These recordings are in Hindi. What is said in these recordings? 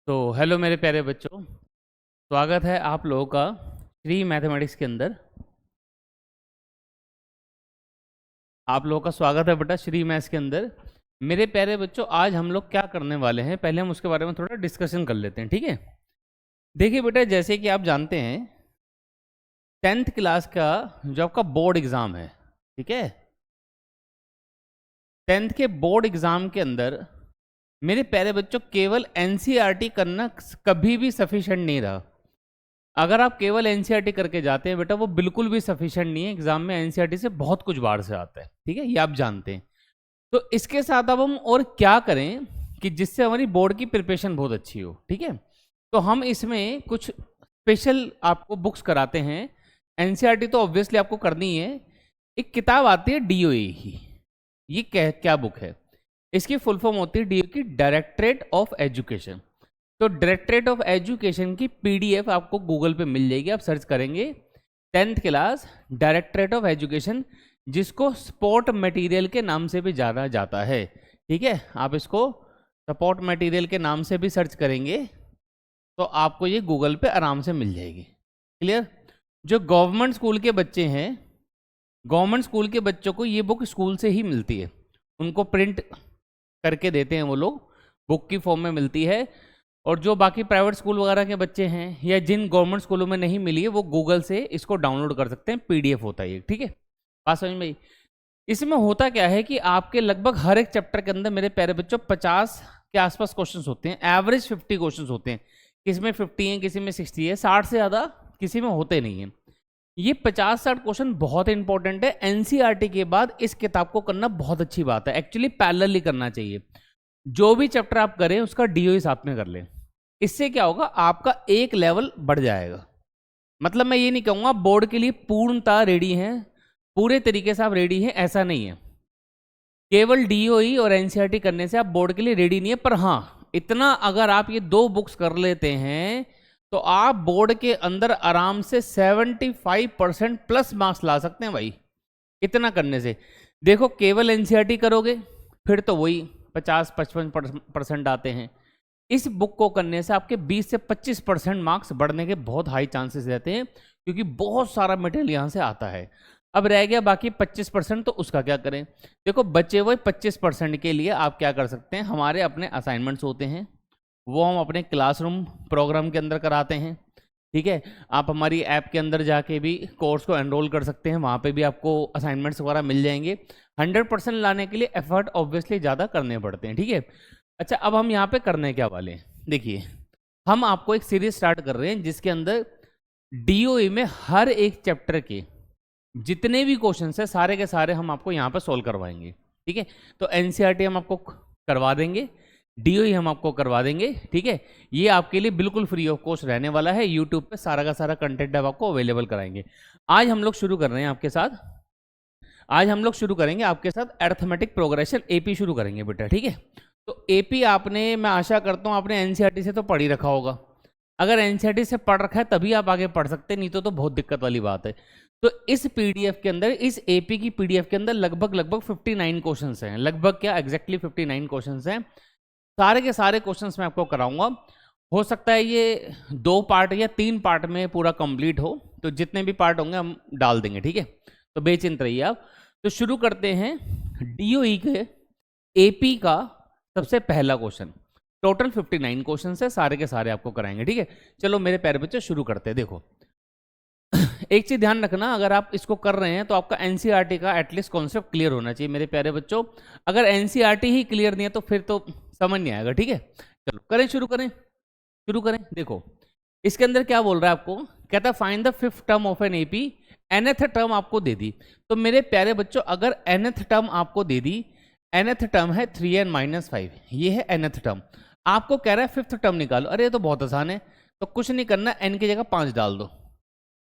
तो हेलो मेरे प्यारे बच्चों, स्वागत है आप लोगों का श्री मैथमेटिक्स के अंदर। आप लोगों का स्वागत है बेटा श्री मैथ्स के अंदर। मेरे प्यारे बच्चों, आज हम लोग क्या करने वाले हैं, पहले हम उसके बारे में थोड़ा डिस्कशन कर लेते हैं, ठीक है। देखिए बेटा, जैसे कि आप जानते हैं 10th क्लास का जो आपका बोर्ड एग्ज़ाम है, ठीक है, 10th के बोर्ड एग्ज़ाम के अंदर मेरे प्यारे बच्चों केवल एनसीईआरटी करना कभी भी सफिशिएंट नहीं रहा। अगर आप केवल एनसीईआरटी करके जाते हैं बेटा, वो बिल्कुल भी सफिशिएंट नहीं है। एग्जाम में एनसीईआरटी से बहुत कुछ बाहर से आता है, ठीक है, ये आप जानते हैं। तो इसके साथ अब हम और क्या करें कि जिससे हमारी बोर्ड की प्रिपरेशन बहुत अच्छी हो, ठीक है। तो हम इसमें कुछ स्पेशल आपको बुक्स कराते हैं। एनसीईआरटी तो ऑब्वियसली आपको करनी है। एक किताब आती है डीओई की, ये क्या बुक है, इसकी फुल फॉर्म होती है डीओई की डायरेक्टरेट ऑफ एजुकेशन। तो डायरेक्टरेट ऑफ एजुकेशन की पीडीएफ आपको गूगल पे मिल जाएगी, आप सर्च करेंगे 10th class directorate of education, जिसको स्पोर्ट मटेरियल के नाम से भी जाना जाता है, ठीक है। आप इसको सपोर्ट मटेरियल के नाम से भी सर्च करेंगे तो आपको ये गूगल पे आराम से मिल जाएगी। क्लियर। जो गवर्नमेंट स्कूल के बच्चे हैं, गवर्नमेंट स्कूल के बच्चों को ये बुक स्कूल से ही मिलती है, उनको प्रिंट करके देते हैं वो लोग, बुक की फॉर्म में मिलती है। और जो बाकी प्राइवेट स्कूल वगैरह के बच्चे हैं या जिन गवर्नमेंट स्कूलों में नहीं मिली है, वो गूगल से इसको डाउनलोड कर सकते हैं, पीडीएफ होता है ये, ठीक है। बात समझ में आई? इसमें होता क्या है कि आपके लगभग हर एक चैप्टर के अंदर मेरे प्यारे बच्चों 50 के आसपास क्वेश्चंस होते हैं, एवरेज 50 क्वेश्चंस होते हैं। किसी में 50 है, किसी में 60 है, 60 से ज़्यादा किसी में होते नहीं है। ये 50-60 क्वेश्चन बहुत इंपॉर्टेंट है। एनसीईआरटी के बाद इस किताब को करना बहुत अच्छी बात है, एक्चुअली पैरेलली करना चाहिए। जो भी चैप्टर आप करें उसका डीओई साथ में कर लें, इससे क्या होगा, आपका एक लेवल बढ़ जाएगा। मतलब मैं ये नहीं कहूँगा बोर्ड के लिए पूर्णतः रेडी हैं, पूरे तरीके से आप रेडी हैं, ऐसा नहीं है। केवल डीओई और एनसीईआरटी करने से आप बोर्ड के लिए रेडी नहीं है, पर हाँ इतना अगर आप ये दो बुक्स कर लेते हैं तो आप बोर्ड के अंदर आराम से 75% प्लस मार्क्स ला सकते हैं भाई, इतना करने से। देखो केवल एनसीईआरटी करोगे फिर तो वही 50-55% आते हैं। इस बुक को करने से आपके 20 से 25% मार्क्स बढ़ने के बहुत हाई चांसेस रहते हैं, क्योंकि बहुत सारा मटेरियल यहाँ से आता है। अब रह गया बाकी 25%, तो उसका क्या करें। देखो बचे हुए 25% के लिए आप क्या कर सकते हैं, हमारे अपने असाइनमेंट्स होते हैं, वो हम अपने क्लासरूम प्रोग्राम के अंदर कराते हैं, ठीक है। आप हमारी ऐप के अंदर जाके भी कोर्स को एनरोल कर सकते हैं, वहाँ पे भी आपको असाइनमेंट्स वगैरह मिल जाएंगे। 100% लाने के लिए एफर्ट ऑब्वियसली ज़्यादा करने पड़ते हैं, ठीक है। अच्छा, अब हम यहाँ पे करने क्या वाले हैं, देखिए हम आपको एक सीरीज स्टार्ट कर रहे हैं जिसके अंदर डीओई में हर एक चैप्टर के जितने भी क्वेश्चन है सारे के सारे हम आपको यहाँ पे सॉल्व करवाएंगे, ठीक है। तो एनसीईआरटी हम आपको करवा देंगे, डीओई हम आपको करवा देंगे, ठीक है। ये आपके लिए बिल्कुल फ्री ऑफ कॉस्ट रहने वाला है, यूट्यूब पे सारा का सारा कंटेंट आप आपको अवेलेबल कराएंगे। आज हम लोग शुरू कर रहे हैं आपके साथ, आज हम लोग शुरू करेंगे आपके साथ अरिथमेटिक प्रोग्रेशन, एपी शुरू करेंगे बेटा, ठीक है। तो एपी आपने, मैं आशा करता हूँ आपने एनसीईआरटी से तो पढ़ ही रखा होगा। अगर एनसीईआरटी से पढ़ रखा है तभी आप आगे पढ़ सकते हैं, नहीं तो बहुत दिक्कत वाली बात है। तो इस पीडीएफ के अंदर, इस एपी की पीडीएफ के अंदर लगभग 59 क्वेश्चंस हैं, लगभग क्या एग्जैक्टली 59 क्वेश्चंस हैं। सारे के सारे क्वेश्चंस मैं आपको कराऊंगा। हो सकता है ये 2 पार्ट या 3 पार्ट में पूरा कंप्लीट हो, तो जितने भी पार्ट होंगे हम डाल देंगे, ठीक है। तो बेचिंत रहिए आप। तो शुरू करते हैं डीओई के एपी का सबसे पहला क्वेश्चन। टोटल 59 क्वेश्चन है, सारे के सारे आपको कराएंगे, ठीक है। चलो मेरे प्यारे बच्चे शुरू करते हैं। देखो एक चीज ध्यान रखना, अगर आप इसको कर रहे हैं तो आपका एनसीईआरटी का एटलीस्ट कॉन्सेप्ट क्लियर होना चाहिए मेरे प्यारे बच्चों। अगर एनसीईआरटी ही क्लियर नहीं है तो फिर तो समझ नहीं आएगा, ठीक है। चलो करें, शुरू करें, शुरू करें। देखो इसके अंदर क्या बोल रहा है आपको, कहता है find the fifth term of an AP, nth term आपको दे दी। तो मेरे प्यारे बच्चों अगर nth टर्म आपको दे दी, nth टर्म है 3n-5, ये है nth टर्म। आपको कह रहा है फिफ्थ टर्म निकालो, अरे ये तो बहुत आसान है। तो कुछ नहीं करना, n की जगह 5 डाल दो,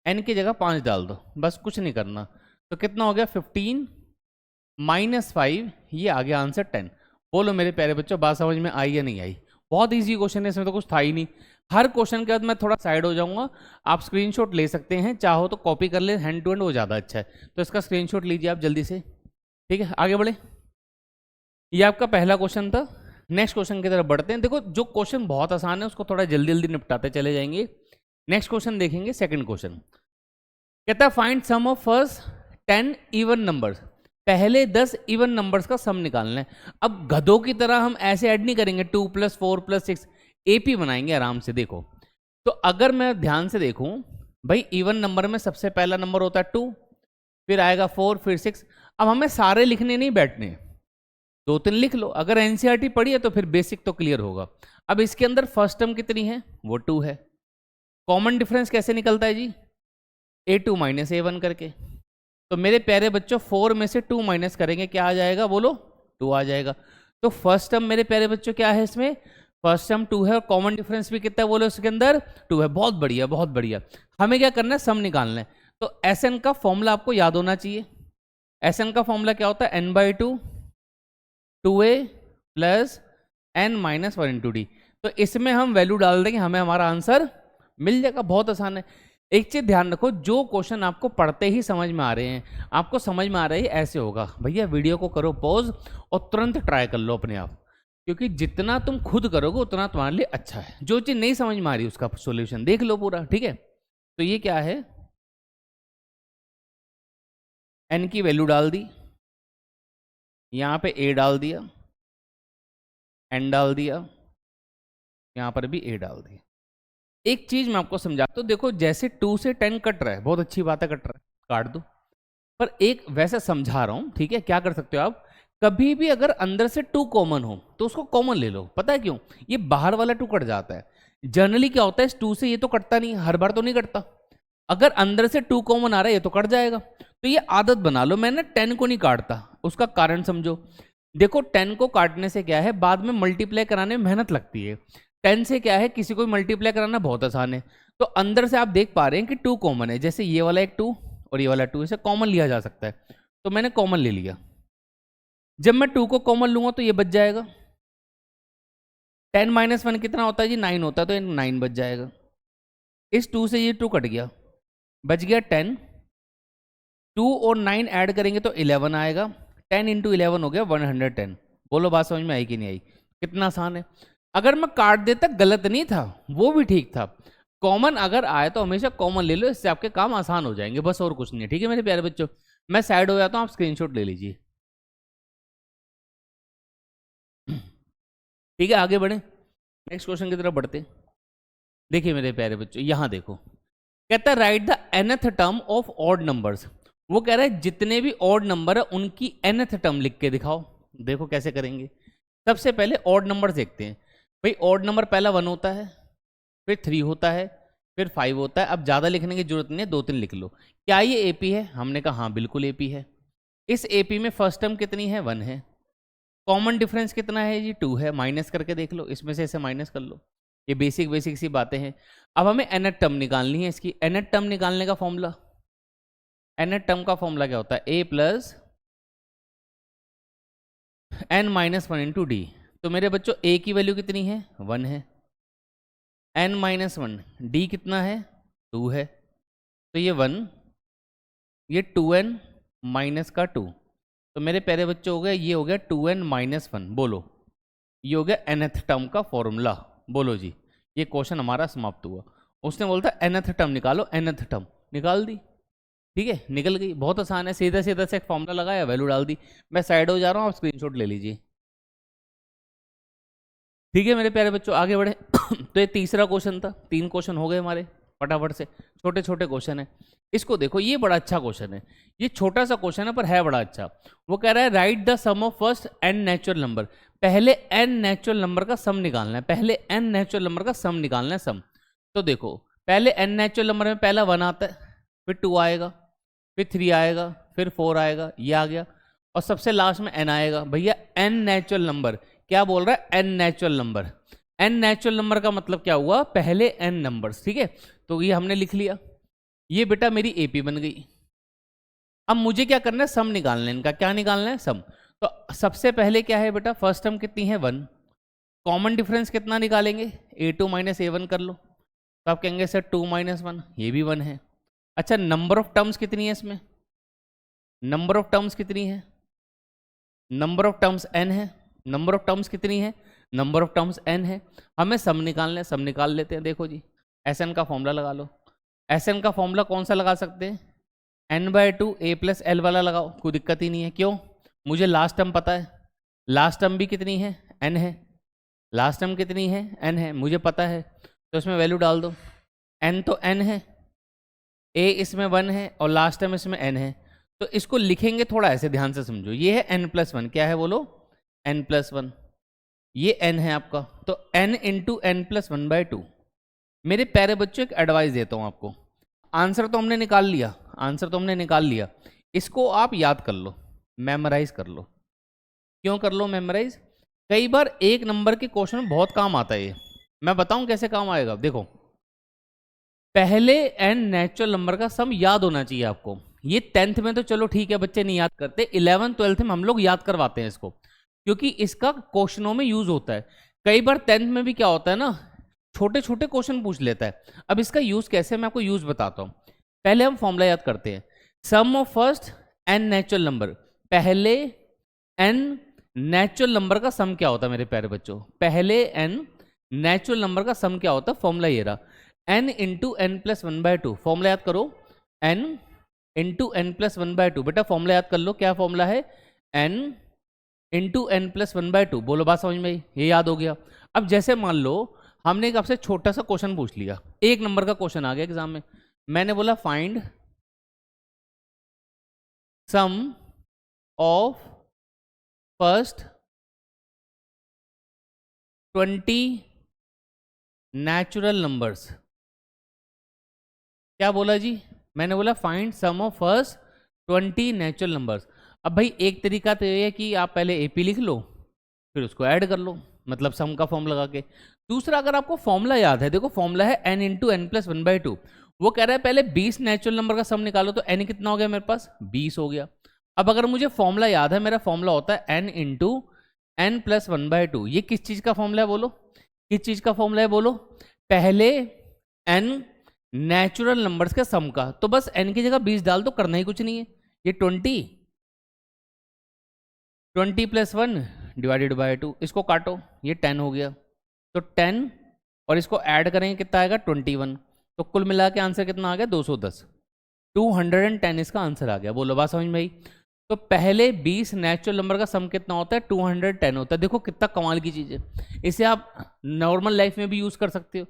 n की जगह 5 डाल दो, बस कुछ नहीं करना। तो कितना हो गया 15-5, ये आ गया आंसर 10। बोलो मेरे प्यारे बच्चों बात समझ में आई या नहीं आई। बहुत ईजी क्वेश्चन है, इसमें तो कुछ था ही नहीं। हर क्वेश्चन के बाद मैं थोड़ा साइड हो जाऊंगा, आप स्क्रीनशॉट ले सकते हैं, चाहो तो कॉपी कर ले, हैंड टू हैंड वो ज़्यादा अच्छा है। तो इसका स्क्रीनशॉट लीजिए आप जल्दी से, ठीक है। आगे बढ़े, ये आपका पहला क्वेश्चन था। नेक्स्ट क्वेश्चन की तरफ बढ़ते हैं। देखो जो क्वेश्चन बहुत आसान है उसको थोड़ा जल्दी जल्दी निपटाते चले जाएंगे। नेक्स्ट क्वेश्चन देखेंगे, सेकंड क्वेश्चन कहता है find sum of first 10 even numbers. पहले 10 इवन नंबर्स का सम निकालना है। अब गधों की तरह हम ऐसे ऐड नहीं करेंगे 2 + 4 + 6, एपी बनाएंगे आराम से। देखो तो अगर मैं ध्यान से देखूं भाई, इवन नंबर में सबसे पहला नंबर होता है 2, फिर आएगा 4, फिर 6। अब हमें सारे लिखने नहीं बैठने, 2-3 लिख लो। अगर एनसीईआरटी पढ़ी है तो फिर बेसिक तो क्लियर होगा। अब इसके अंदर फर्स्ट टर्म कितनी है, वो 2 है। कॉमन डिफरेंस कैसे निकलता है जी, a2 - a1 करके। तो मेरे प्यारे बच्चों 4 में से 2 माइनस करेंगे, क्या आ जाएगा बोलो, 2 आ जाएगा। तो फर्स्ट टर्म मेरे प्यारे बच्चों क्या है इसमें, फर्स्ट टर्म 2 है और कॉमन डिफरेंस भी कितना है बोलो इसके अंदर, 2 है। बहुत बढ़िया बहुत बढ़िया। हमें क्या करना है, सम निकालना है। तो एसएन का फॉर्मूला आपको याद होना चाहिए। एसएन का फॉर्मूला क्या होता है, n/2 2a + n - 1 × d। तो इसमें हम वैल्यू डाल देंगे, हमें हमारा आंसर मिल जाएगा। बहुत आसान है। एक चीज ध्यान रखो, जो क्वेश्चन आपको पढ़ते ही समझ में आ रहे हैं, आपको समझ में आ रहा है ऐसे होगा, भैया वीडियो को करो पॉज और तुरंत ट्राई कर लो अपने आप, क्योंकि जितना तुम खुद करोगे उतना तुम्हारे लिए अच्छा है। जो चीज नहीं समझ में आ रही उसका सॉल्यूशन देख लो पूरा, ठीक है। तो ये क्या है, n की वैल्यू डाल दी, यहाँ पे a डाल दिया, n डाल दिया, यहाँ पर भी a डाल दिया। एक चीज मैं आपको समझाता हूं, देखो जैसे 2 से 10 कट रहा है, बहुत अच्छी बात है, कट रहा है, काट दो। पर एक वैसा समझा रहा हूं, ठीक है। क्या कर सकते हो आप, कभी भी अगर अंदर से 2 कॉमन हो तो उसको कॉमन ले लो। पता है क्यों, ये बाहर वाला 2 कट जाता है। जनरली क्या होता है, इस 2 से ये तो कटता नहीं, हर बार तो नहीं कटता। अगर अंदर से 2 कॉमन आ रहा है ये तो कट जाएगा। तो ये आदत बना लो, मैंने 10 को नहीं काटता, उसका कारण समझो। देखो 10 को काटने से क्या है, बाद में मल्टीप्लाई कराने में मेहनत लगती है। 10 से क्या है, किसी को मल्टीप्लाई कराना बहुत आसान है। तो अंदर से आप देख पा रहे हैं कि 2 कॉमन है, जैसे ये वाला एक 2 और ये वाला 2, इसे कॉमन लिया जा सकता है। तो मैंने कॉमन ले लिया। जब मैं 2 को कॉमन लूंगा तो ये बच जाएगा। 10 - 1 कितना होता है जी, 9 होता है, तो ये 9 बच जाएगा। इस 2 से ये 2 कट गया, बच गया 10। 2 और 9 ऐड करेंगे तो 11 आएगा। 10 × 11 हो गया 110। बोलो बात समझ में आई कि नहीं आई, कितना आसान है। अगर मैं काट देता गलत नहीं था, वो भी ठीक था। कॉमन अगर आए तो हमेशा कॉमन ले लो, इससे आपके काम आसान हो जाएंगे, बस और कुछ नहीं है। ठीक है मेरे प्यारे बच्चों, मैं साइड हो जाता हूँ, आप स्क्रीनशॉट ले लीजिए। ठीक है आगे बढ़े, नेक्स्ट क्वेश्चन की तरफ बढ़ते। देखिए मेरे प्यारे बच्चों, यहां देखो, कहता है write the nth term of odd numbers. वो कह रहा है जितने भी ऑड नंबर है उनकी nth टर्म लिख के दिखाओ। देखो कैसे करेंगे। सबसे पहले ऑड नंबर देखते हैं। भाई ऑड नंबर पहला 1 होता है, फिर 3 होता है, फिर 5 होता है। अब ज़्यादा लिखने की जरूरत नहीं है, 2-3 लिख लो। क्या ये एपी है, हमने कहा हाँ बिल्कुल एपी है। इस एपी में फर्स्ट टर्म कितनी है, 1 है। कॉमन डिफरेंस कितना है जी, 2 है। माइनस करके देख लो, इसमें से इसे माइनस कर लो। ये बेसिक बेसिक सी बातें हैं। अब हमें nth टर्म निकालनी है इसकी। nth टर्म निकालने का फॉर्मूला, nth टर्म का फॉर्मूला क्या होता है, a + n - 1 × d। तो मेरे बच्चों a की वैल्यू कितनी है, 1 है। n - 1 d कितना है, 2 है। तो ये 1, ये 2n माइनस का 2। तो मेरे प्यारे बच्चों हो गया, ये हो गया 2n - 1। बोलो ये हो गया nth टर्म का फॉर्मूला। बोलो जी, ये क्वेश्चन हमारा समाप्त हुआ। उसने बोलता nth टर्म निकालो, nth टर्म निकाल दी। ठीक है निकल गई, बहुत आसान है। सीधा सीधा से एक फॉर्मूला लगाया, वैल्यू डाल दी। मैं साइड हो जा रहा हूँ, आप स्क्रीनशॉट ले लीजिए। ठीक है मेरे प्यारे बच्चों आगे बढ़े। तो ये तीसरा क्वेश्चन था, 3 क्वेश्चन हो गए हमारे फटाफट से। छोटे छोटे क्वेश्चन है। इसको देखो, ये बड़ा अच्छा क्वेश्चन है। ये छोटा सा क्वेश्चन है पर है बड़ा अच्छा। वो कह रहा है write the sum of first n natural number. पहले n नेचुरल नंबर का सम निकालना है, पहले n नेचुरल नंबर का सम निकालना है, सम। तो देखो पहले n नेचुरल नंबर में पहला 1 आता है, फिर 2 आएगा, फिर 3 आएगा, फिर 4 आएगा, ये आ गया, और सबसे लास्ट में n आएगा। भैया n नेचुरल नंबर, क्या बोल रहा है, n natural number. n natural number का मतलब क्या हुआ, पहले n नंबर्स। ठीक है, तो ये हमने लिख लिया। ये बेटा मेरी एपी बन गई। अब मुझे क्या करना है, सम निकालना है इनका। क्या निकालना है, सम। तो सबसे पहले क्या है बेटा, फर्स्ट टर्म कितनी है, 1। कॉमन डिफरेंस कितना निकालेंगे, a2 - a1 कर लो। तो आप कहेंगे सर 2 - 1, ये भी 1 है। अच्छा नंबर ऑफ टर्म्स कितनी है इसमें, नंबर ऑफ टर्म्स कितनी है, नंबर ऑफ टर्म्स n है। नंबर ऑफ टर्म्स कितनी है, नंबर ऑफ टर्म्स n है, हमें सम निकालना है, सम निकाल लेते हैं। देखो जी, Sn का फॉर्मूला लगा लो। Sn का फॉर्मूला कौन सा लगा सकते हैं? n/2 a प्लस एल वाला लगाओ, कोई दिक्कत ही नहीं है। क्यों? मुझे लास्ट टर्म पता है, लास्ट टर्म भी कितनी है? n है। लास्ट टर्म कितनी है? n है, मुझे पता है, तो इसमें वैल्यू डाल दो। n तो n है, a इसमें 1 है और लास्ट टर्म इसमें n है, तो इसको लिखेंगे थोड़ा ऐसे, ध्यान से समझो। ये है n+1, क्या है बोलो? n+1, ये n है आपका, तो n इंटू n+1/2। मेरे प्यारे बच्चों, एक एडवाइस देता हूँ आपको। आंसर तो हमने निकाल लिया, आंसर तो हमने निकाल लिया, इसको आप याद कर लो, मेमोराइज कर लो। क्यों कर लो मेमोराइज? कई बार एक नंबर के क्वेश्चन में बहुत काम आता है ये। मैं बताऊं कैसे काम आएगा? देखो, पहले n नेचुरल नंबर का सम याद होना चाहिए आपको। ये 10th में तो चलो ठीक है, बच्चे नहीं याद करते, 11th 12th में हम लोग याद करवाते हैं इसको, क्योंकि इसका क्वेश्चनों में यूज होता है। कई बार 10th में भी क्या होता है ना, छोटे छोटे क्वेश्चन पूछ लेता है। अब इसका यूज कैसे, मैं आपको यूज बताता हूं। पहले हम फॉर्मूला याद करते हैं, sum of first n natural number. पहले n नेचुरल नंबर का सम क्या होता है मेरे प्यारे बच्चों? पहले n नेचुरल नंबर का सम क्या होता है? फॉर्मूला ये रहा, n इंटू n+1/2। फॉर्मूला याद करो, n इंटू n+1/2। बेटा फॉर्मूला याद कर लो, क्या फॉर्मूला है? n into n+1/2। बोलो बात समझ में आई? ये याद हो गया। अब जैसे मान लो हमने एक आपसे छोटा सा क्वेश्चन पूछ लिया, एक नंबर का क्वेश्चन आ गया एग्जाम में, मैंने बोला find sum of first 20 natural numbers. क्या बोला जी? मैंने बोला find sum of first 20 natural numbers. अब भाई एक तरीका तो ये है कि आप पहले एपी लिख लो, फिर उसको ऐड कर लो, मतलब सम का फॉर्म लगा के। दूसरा, अगर आपको फॉर्मूला याद है, देखो फॉर्मूला है n इंटू n+1/2। वो कह रहा है पहले 20 नेचुरल नंबर का सम निकालो, तो n कितना हो गया मेरे पास? 20 हो गया। अब अगर मुझे फॉर्मूला याद है, मेरा फॉर्मूला होता है n इंटू n+1/2। ये किस चीज का फॉर्मूला है बोलो? किस चीज का फॉर्मूला है बोलो? पहले n नेचुरल नंबर्स के सम का, तो बस n की जगह 20 डाल दो, करना ही कुछ नहीं है। ये 20 + 1 डिवाइडेड बाय 2, इसको काटो, ये 10 हो गया, तो 10 और इसको ऐड करेंगे कितना आएगा? 21। तो कुल मिला के आंसर कितना आ गया? 210। 210 इसका आंसर आ गया। बोलो बात समझ में आई? तो पहले 20 नेचुरल नंबर का सम कितना होता है? 210 होता है। देखो कितना कमाल की चीज़ है, इसे आप नॉर्मल लाइफ में भी यूज़ कर सकते हो।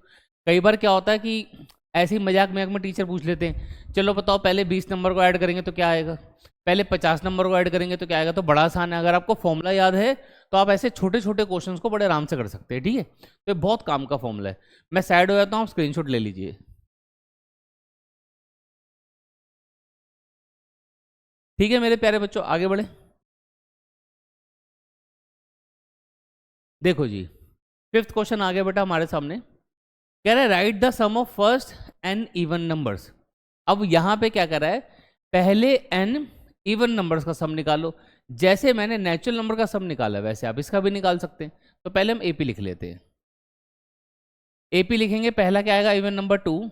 कई बार क्या होता है कि ऐसे ही मजाक में टीचर पूछ लेते हैं, चलो बताओ पहले 20 नंबर को ऐड करेंगे तो क्या आएगा, पहले 50 नंबर को ऐड करेंगे तो क्या आएगा। तो बड़ा आसान है, अगर आपको फॉर्मूला याद है तो आप ऐसे छोटे छोटे क्वेश्चंस को बड़े आराम से कर सकते हैं। ठीक है, तो ये बहुत काम का फॉर्मूला है। मैं साइड हो जाता हूँ, आप स्क्रीनशॉट ले लीजिए। ठीक है मेरे प्यारे बच्चों, आगे बढ़े। देखो जी, 5th क्वेश्चन आ गया बेटा हमारे सामने, कह रहा है write the sum of first n even numbers. अब यहां पे क्या कर रहा है? पहले n इवन नंबर्स का सम निकालो। जैसे मैंने नेचुरल नंबर का सम निकाला वैसे आप इसका भी निकाल सकते हैं। तो पहले हम एपी लिख लेते हैं। एपी लिखेंगे, पहला क्या आएगा? इवन नंबर 2,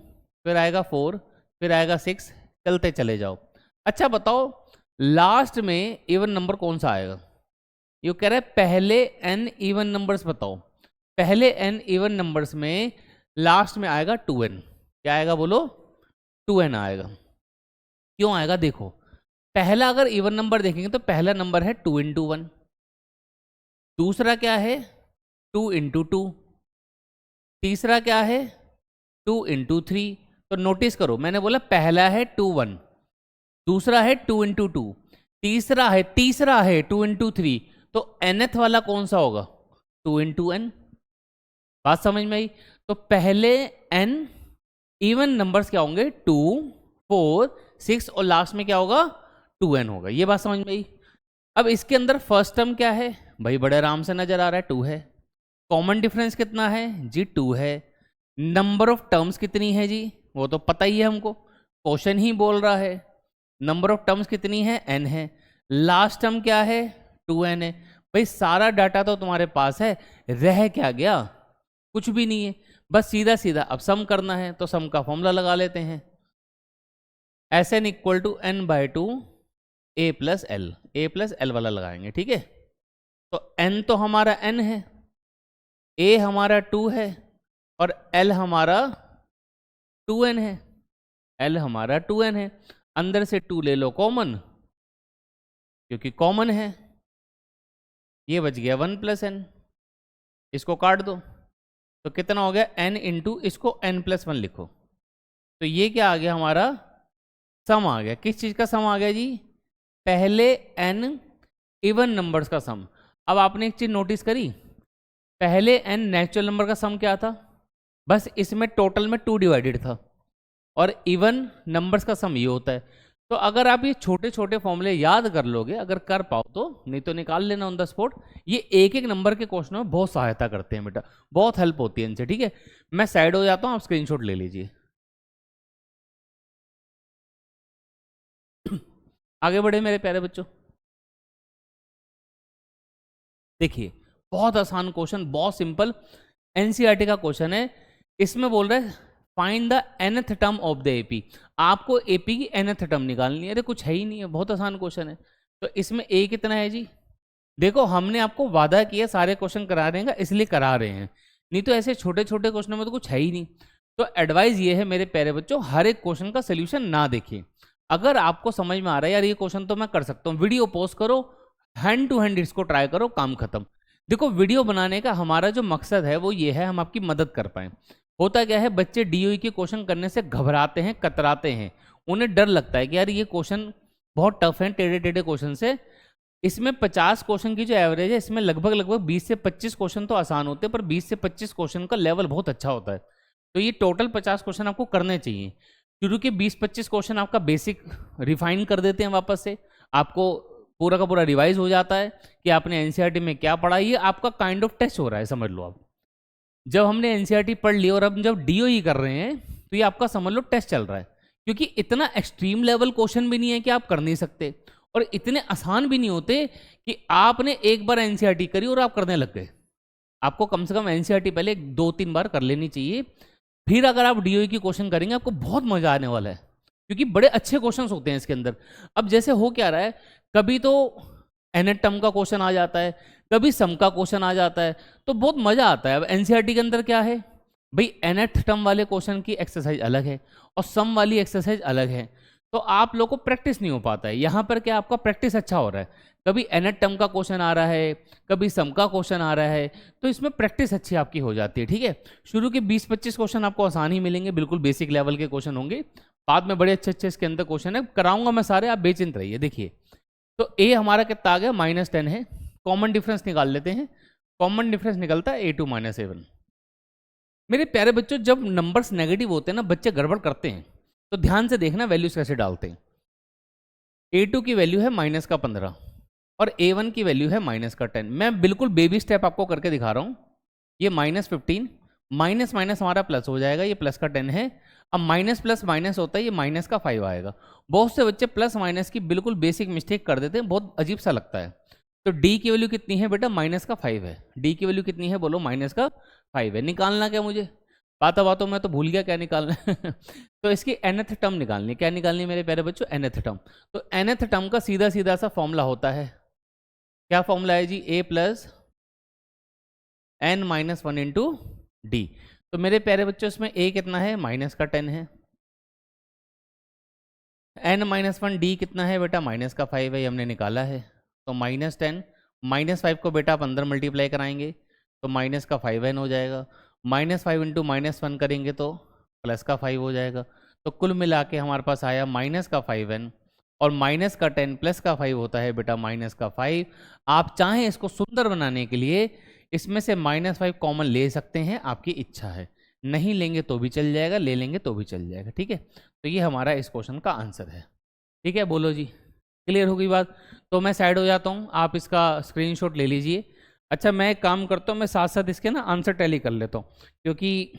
फिर आएगा 4, फिर आएगा 6, चलते चले जाओ। अच्छा बताओ लास्ट में इवन नंबर कौन सा आएगा? ये कह रहा है पहले n इवन नंबर्स बताओ। पहले n इवन नंबर्स में लास्ट में आएगा 2n। क्या आएगा बोलो? 2n आएगा। क्यों आएगा? देखो पहला अगर इवन नंबर देखेंगे तो पहला नंबर है 2 × 1, दूसरा क्या है 2 × 2, तीसरा क्या है 2 × 3। तो नोटिस करो, मैंने बोला पहला है 2 1, दूसरा है 2 × 2, तीसरा है 2 × 3। तो nth वाला कौन सा होगा? 2 × n। बात समझ में आई? तो पहले n इवन नंबर्स क्या होंगे? 2, 4, 6 और लास्ट में क्या होगा? 2n होगा। ये बात समझ में आई? अब इसके अंदर फर्स्ट टर्म क्या है भाई? बड़े आराम से नजर आ रहा है, 2 है। कॉमन डिफरेंस कितना है जी? 2 है। नंबर ऑफ टर्म्स कितनी है जी? वो तो पता ही है हमको, क्वेश्चन ही बोल रहा है। नंबर ऑफ टर्म्स कितनी है? n है। लास्ट टर्म क्या है? 2n है। भाई सारा डाटा तो तुम्हारे पास है, रह क्या गया? कुछ भी नहीं है। बस सीधा सीधा अब सम करना है, तो सम का फॉर्मूला लगा लेते हैं। Sn = n/2 a + l, a + l वाला लगाएंगे। ठीक है, तो n तो हमारा n है, ए हमारा 2 है और एल हमारा 2n है, एल हमारा 2n है। अंदर से 2 ले लो कॉमन, क्योंकि कॉमन है। ये बच गया 1 + n, इसको काट दो तो कितना हो गया n इंटू, इसको n + 1 लिखो। तो ये क्या आ गया हमारा, सम आ गया। किस चीज़ का सम आ गया जी, पहले n इवन नंबर्स का सम। अब आपने एक चीज़ नोटिस करी, पहले n नेचुरल नंबर का सम क्या था, बस इसमें टोटल में 2 डिवाइडेड था, और इवन नंबर्स का सम ये होता है। तो अगर आप ये छोटे छोटे फॉर्मूले याद कर लोगे, अगर कर पाओ तो, नहीं तो निकाल लेना ऑन द स्पॉट। ये एक एक नंबर के क्वेश्चन में बहुत सहायता करते हैं बेटा, बहुत हेल्प होती है इनसे। ठीक है, मैं साइड हो जाता हूँ, आप स्क्रीनशॉट ले लीजिए। आगे बढ़े मेरे प्यारे बच्चों। देखिए बहुत आसान क्वेश्चन, बहुत सिंपल एनसीईआरटी का क्वेश्चन है। इसमें बोल रहे हैं find the nth term of the AP. आपको एपी की nth टर्म निकालनी है। अरे कुछ है ही नहीं है, बहुत आसान क्वेश्चन है। तो इसमें ए कितना है जी, देखो हमने आपको वादा किया सारे क्वेश्चन करा देंगे, इसलिए करा रहे हैं, नहीं तो ऐसे छोटे छोटे क्वेश्चनों में तो कुछ है ही नहीं। तो एडवाइस ये है मेरे प्यारे बच्चों, हर एक क्वेश्चन का सोल्यूशन ना देखिए। अगर आपको समझ में आ रहा है यार ये क्वेश्चन तो मैं कर सकता हूँ, वीडियो पॉज करो, हैंड टू हैंड इसको ट्राई करो, काम खत्म। देखो वीडियो बनाने का हमारा जो मकसद है वो ये है, हम आपकी मदद कर पाए। होता क्या है, बच्चे डीओई के क्वेश्चन करने से घबराते हैं, कतराते हैं, उन्हें डर लगता है कि यार ये क्वेश्चन बहुत टफ है, टेढ़े टेढ़े क्वेश्चन से। इसमें 50 क्वेश्चन की जो एवरेज है, इसमें लगभग लगभग 20 से 25 क्वेश्चन तो आसान होते हैं, पर 20 से 25 क्वेश्चन का लेवल बहुत अच्छा होता है। तो ये टोटल 50 क्वेश्चन आपको करने चाहिए। शुरू के 20-25 क्वेश्चन आपका बेसिक रिफाइन कर देते हैं, वापस से आपको पूरा का पूरा रिवाइज हो जाता है कि आपने एनसीईआरटी में क्या पढ़ा। ये आपका काइंड ऑफ टेस्ट हो रहा है, समझ लो आप। जब हमने एनसीईआरटी पढ़ ली और अब जब डीओई कर रहे हैं, तो ये आपका समझ लो टेस्ट चल रहा है। क्योंकि इतना एक्सट्रीम लेवल क्वेश्चन भी नहीं है कि आप कर नहीं सकते, और इतने आसान भी नहीं होते कि आपने एक बार एनसीईआरटी करी और आप करने लग गए। आपको कम से कम एनसीईआरटी पहले 2-3 बार कर लेनी चाहिए, फिर अगर आप डीओई की क्वेश्चन करेंगे आपको बहुत मजा आने वाला है, क्योंकि बड़े अच्छे क्वेश्चन होते हैं इसके अंदर। अब जैसे हो क्या रहा है, कभी तो nth टर्म का क्वेश्चन आ जाता है, कभी सम का क्वेश्चन आ जाता है, तो बहुत मजा आता है। अब एनसीईआरटी के अंदर क्या है भाई, nth टर्म वाले क्वेश्चन की एक्सरसाइज अलग है और सम वाली एक्सरसाइज अलग है, तो आप लोगों को प्रैक्टिस नहीं हो पाता है। यहाँ पर क्या आपका प्रैक्टिस अच्छा हो रहा है, कभी nth टर्म का क्वेश्चन आ रहा है, कभी सम का क्वेश्चन आ रहा है, तो इसमें प्रैक्टिस अच्छी आपकी हो जाती है। ठीक है, शुरू के 20-25 क्वेश्चन आपको आसान ही मिलेंगे, बिल्कुल बेसिक लेवल के क्वेश्चन होंगे, बाद में बड़े अच्छे अच्छे इसके अंदर क्वेश्चन है, कराऊंगा मैं सारे, आप बेचिंत रहिए। देखिए तो ए हमारा कितना आ गया, -10 है। कॉमन डिफरेंस निकाल लेते हैं, कॉमन डिफरेंस निकलता है A2 - A1। मेरे प्यारे बच्चों, जब नंबर्स नेगेटिव होते हैं ना, बच्चे गड़बड़ करते हैं, तो ध्यान से देखना वैल्यूज कैसे डालते हैं। A2 की वैल्यू है -15 और A1 की वैल्यू है -10। मैं बिल्कुल बेबी स्टेप आपको करके दिखा रहा हूँ। ये -15 माइनस माइनस हमारा प्लस हो जाएगा, ये प्लस का 10 है। अब माइनस प्लस माइनस होता है, ये माइनस का 5 आएगा। बहुत से बच्चे प्लस माइनस की बिल्कुल बेसिक मिस्टेक कर देते हैं, बहुत अजीब सा लगता है। तो डी की वैल्यू कितनी है बेटा, -5 है। डी की वैल्यू कितनी है बोलो, -5 है। निकालना क्या मुझे, बातों बातों में तो भूल गया क्या निकालना है। तो इसकी nth टर्म निकालनी, क्या निकालनी मेरे प्यारे बच्चों, nth टर्म। तो nth टर्म का सीधा सीधा सा फॉर्मूला होता है, क्या फॉर्मूला है जी, a + n-1 इंटू डी। तो मेरे प्यारे बच्चों इसमें a कितना है, -10 है, n-1 डी कितना है बेटा, -5 है, ये हमने निकाला है। तो -10 -5 को बेटा आप अंदर मल्टीप्लाई कराएंगे तो -5n हो जाएगा, -5 इंटू -1 करेंगे तो +5 हो जाएगा। तो कुल मिला के हमारे पास आया -5n, और -10 +5 होता है बेटा -5। आप चाहें इसको सुंदर बनाने के लिए इसमें से -5 कॉमन ले सकते हैं, आपकी इच्छा है, नहीं लेंगे तो भी चल जाएगा, ले लेंगे तो भी चल जाएगा। ठीक है, तो ये हमारा इस क्वेश्चन का आंसर है। ठीक है, बोलो जी, क्लियर हो गई बात। तो मैं साइड हो जाता हूँ, आप इसका स्क्रीनशॉट ले लीजिए। अच्छा मैं एक काम करता हूँ, मैं साथ साथ इसके ना आंसर टैली कर लेता हूँ, क्योंकि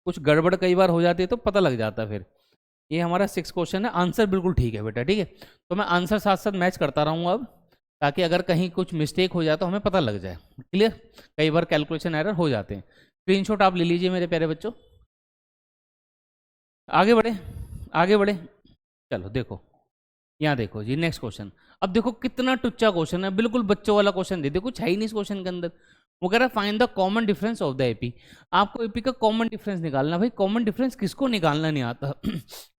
कुछ गड़बड़ कई बार हो जाती है तो पता लग जाता है फिर। ये हमारा 6 क्वेश्चन है, आंसर बिल्कुल ठीक है बेटा। ठीक है, तो मैं आंसर साथ साथ मैच करता रहूँगा अब, ताकि अगर कहीं कुछ मिस्टेक हो जाए तो हमें पता लग जाए। क्लियर, कई बार कैलकुलेशन एरर हो जाते हैं। स्क्रीनशॉट आप ले लीजिए मेरे प्यारे बच्चों। आगे बढ़े, आगे बढ़े, चलो देखो यहाँ देखो जी, नेक्स्ट क्वेश्चन। अब देखो कितना टुच्चा क्वेश्चन है, बिल्कुल बच्चों वाला क्वेश्चन दे दे, कुछ है ही नहीं इस क्वेश्चन के अंदर। वो कह रहा है find the common difference of the AP. आपको एपी का कॉमन डिफरेंस निकालना। भाई कॉमन डिफरेंस किसको निकालना नहीं आता?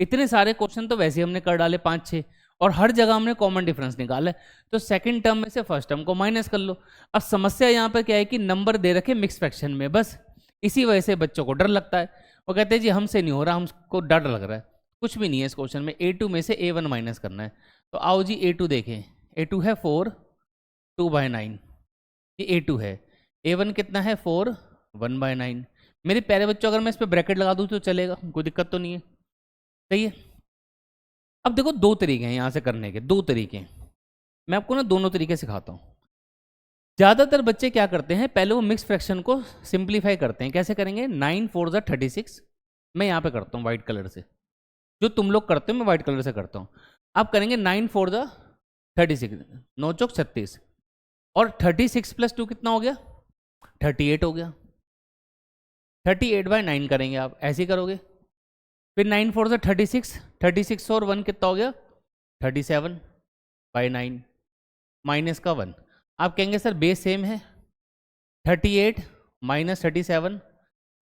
इतने सारे क्वेश्चन तो वैसे ही हमने कर डाले 5-6, और हर जगह हमने कॉमन डिफरेंस निकाला है। तो सेकंड टर्म में से फर्स्ट टर्म को माइनस कर लो। अब समस्या यहाँ पर क्या है कि नंबर दे रखे मिक्स फ्रैक्शन में, बस इसी वजह से बच्चों को डर लगता है। वो कहते हैं जी हमसे नहीं हो रहा, हमको डर लग रहा है। कुछ भी नहीं है इस क्वेश्चन में, A2 में से A1 माइनस करना है। तो आओ जी A2 देखें। A2 है 4 2/9, ये A2 है। A1 कितना है 4 1/9। मेरे प्यारे बच्चों अगर मैं इस पर ब्रैकेट लगा दूँ तो चलेगा, कोई दिक्कत तो नहीं है, सही है। अब देखो दो तरीके हैं यहाँ से करने के, दो तरीके। मैं आपको ना दोनों तरीके सिखाता हूँ। ज़्यादातर बच्चे क्या करते हैं, पहले वो मिक्स फ्रैक्शन को सिंप्लीफाई करते हैं। कैसे करेंगे? 9 4 36। मैं यहाँ पे करता हूँ वाइट कलर से, जो तुम लोग करते हो मैं वाइट कलर से करता हूँ। आप करेंगे 9 4 36, 9 चौक 36, और 36 + 2 कितना हो गया? 38 हो गया। 38/9 करेंगे आप, ऐसे ही करोगे। फिर 9 4 36, 36 और 1 कितना हो गया? 37/9 माइनस का 1। आप कहेंगे सर बेस सेम है, 38 - 37,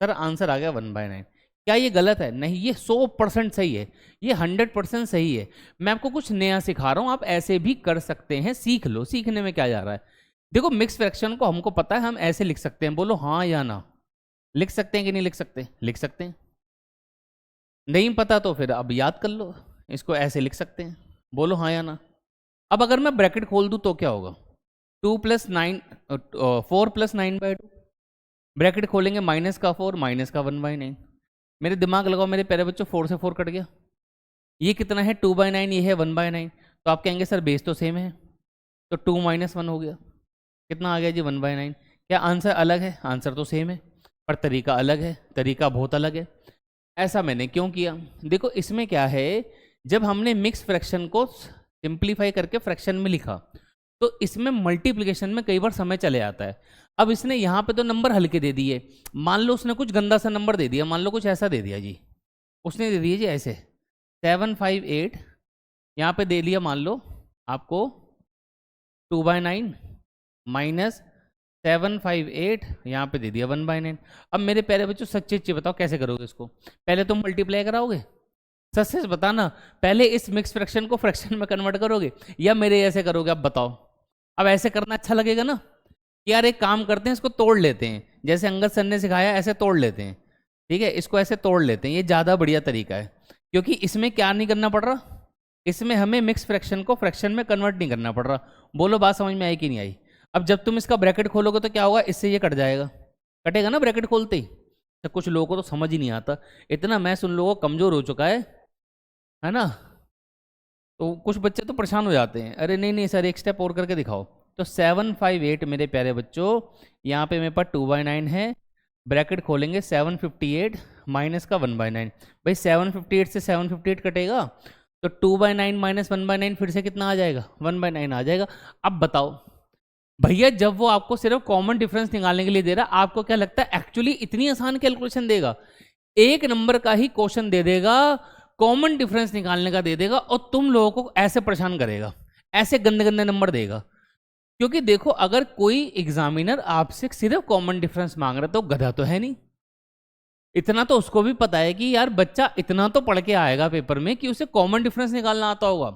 सर आंसर आ गया 1/9। क्या ये गलत है? नहीं, ये 100% सही है, ये 100% सही है। मैं आपको कुछ नया सिखा रहा हूँ, आप ऐसे भी कर सकते हैं, सीख लो, सीखने में क्या जा रहा है। देखो मिक्स फ्रैक्शन को हमको पता है, हम ऐसे लिख सकते हैं, बोलो हाँ या ना। लिख सकते हैं कि नहीं लिख सकते? लिख सकते हैं। नहीं पता तो फिर अब याद कर लो, इसको ऐसे लिख सकते हैं, बोलो हाँ या ना। अब अगर मैं ब्रैकेट खोल दूँ तो क्या होगा? 2 + 9 4 + 9/2, ब्रैकेट खोलेंगे माइनस का 4 माइनस का 1/9। मेरे दिमाग लगाओ मेरे प्यारे बच्चों, 4 से 4 कट गया। ये कितना है? 2/9, ये है 1/9। तो आप कहेंगे सर बेस तो सेम है, तो 2 - 1 हो गया। कितना आ गया जी? 1/9। क्या आंसर अलग है? आंसर तो सेम है, पर तरीका अलग है, तरीका बहुत अलग है। ऐसा मैंने क्यों किया? देखो इसमें क्या है, जब हमने मिक्स फ्रैक्शन को सिंप्लीफाई करके फ्रैक्शन में लिखा तो इसमें मल्टीप्लिकेशन में कई बार समय चले आता है। अब इसने यहाँ पे तो नंबर हल्के दे दिए, मान लो उसने कुछ गंदा सा नंबर दे दिया, मान लो कुछ ऐसा दे दिया जी, उसने दे दिया जी ऐसे 758, यहाँ पे दे लिया मान लो आपको 2/9 माइनस 758, यहाँ पे दे दिया 1/9। अब मेरे प्यारे बच्चों सच्ची सच्ची बताओ कैसे करोगे इसको? पहले तुम मल्टीप्लाई कराओगे? सच सच बताना, पहले इस मिक्स फ्रैक्शन को फ्रैक्शन में कन्वर्ट करोगे या मेरे ऐसे करोगे? अब बताओ। अब ऐसे करना अच्छा लगेगा ना कि यार एक काम करते हैं, इसको तोड़ लेते हैं, जैसे अंगद सर ने सिखाया ऐसे तोड़ लेते हैं, ठीक है, इसको ऐसे तोड़ लेते हैं, ये ज़्यादा बढ़िया तरीका है। क्योंकि इसमें क्या नहीं करना पड़ रहा, इसमें हमें मिक्स फ्रैक्शन को फ्रैक्शन में कन्वर्ट नहीं करना पड़ रहा। बोलो बात समझ में आई कि नहीं आई? अब जब तुम इसका ब्रैकेट खोलोगे तो क्या होगा, इससे ये कट जाएगा, कटेगा ना ब्रैकेट खोलते ही। तो कुछ लोगों को तो समझ ही नहीं आता, इतना मैथ्स उन लोगों को कमज़ोर हो चुका है ना। तो कुछ बच्चे तो परेशान हो जाते हैं, अरे नहीं नहीं सर एक स्टेप और करके दिखाओ। तो 758 मेरे प्यारे बच्चों, यहाँ पे मेरे पास 2/9 है, ब्रैकेट खोलेंगे 758 माइनस का 1/9। भाई 758 से 758 कटेगा तो 2/9 माइनस 1/9 फिर से कितना आ जाएगा? 1/9 आ जाएगा। अब बताओ भैया, जब वो आपको सिर्फ कॉमन डिफरेंस निकालने के लिए दे रहा, आपको क्या लगता है एक्चुअली इतनी आसान कैलकुलेशन देगा? एक नंबर का ही क्वेश्चन दे देगा, कॉमन डिफरेंस निकालने का दे देगा, और तुम लोगों को ऐसे परेशान करेगा, ऐसे गंदे गंदे नंबर देगा। क्योंकि देखो अगर कोई एग्जामिनर आपसे सिर्फ कॉमन डिफरेंस मांग रहा है तो गधा तो है नहीं, इतना तो उसको भी पता है कि यार बच्चा इतना तो पढ़ के आएगा पेपर में कि उसे कॉमन डिफरेंस निकालना आता होगा।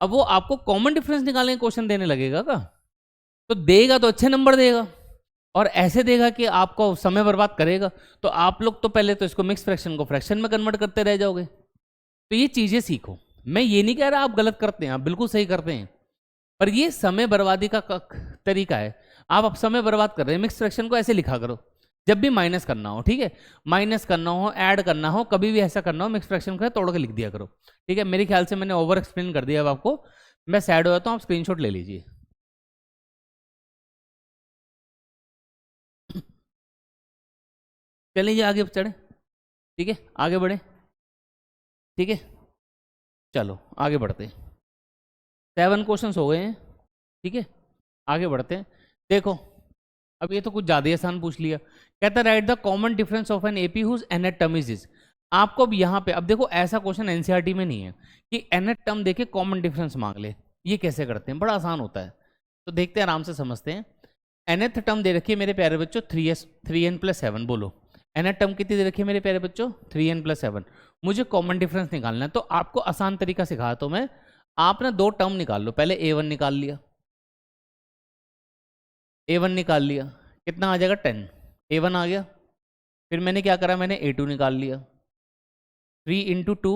अब वो आपको कॉमन डिफरेंस निकालने का क्वेश्चन देने लगेगा का? तो देगा तो अच्छे नंबर देगा, और ऐसे देगा कि आपको समय बर्बाद करेगा। तो आप लोग तो पहले तो इसको मिक्स फ्रैक्शन को फ्रैक्शन में कन्वर्ट करते रह जाओगे। तो ये चीजें सीखो। मैं ये नहीं कह रहा आप गलत करते हैं, आप बिल्कुल सही करते हैं, पर ये समय बर्बादी का तरीका है। आप अब समय बर्बाद कर रहे हैं। मिक्स फ्रैक्शन को ऐसे लिखा करो, जब भी माइनस करना हो, ठीक है, माइनस करना हो, ऐड करना हो, कभी भी ऐसा करना हो, मिक्स फ्रैक्शन को तोड़ के लिख दिया करो, ठीक है। मेरे ख्याल से मैंने ओवर एक्सप्लेन कर दिया अब आपको, मैं सैड हो जाता हूँ, आप स्क्रीनशॉट ले लीजिए। चलिए आगे चढ़े, ठीक है, आगे बढ़े, ठीक है, चलो आगे बढ़ते हैं। 7 क्वेश्चंस हो गए हैं, ठीक है, आगे बढ़ते हैं। देखो अब ये तो कुछ ज़्यादा आसान पूछ लिया। कहता है write the common difference of an AP whose nth term is. आपको अब यहाँ पे, अब देखो ऐसा क्वेश्चन एनसीईआरटी में नहीं है कि एनएट टर्म देके कॉमन डिफरेंस मांग ले। ये कैसे करते हैं? बड़ा आसान होता है, तो देखते हैं, आराम से समझते हैं। nth टर्म दे रखी है मेरे प्यारे बच्चों 3n+7, बोलो nth टर्म कितनी दे रखी है मेरे प्यारे बच्चों 3n+7। मुझे कॉमन डिफरेंस निकालना है, तो आपको आसान तरीका सिखाया तो मैं, आप ना दो टर्म निकाल लो। पहले a1 निकाल लिया, a1 निकाल लिया, कितना आ जाएगा 10, a1 आ गया। फिर मैंने क्या करा, मैंने a2 निकाल लिया, 3 × 2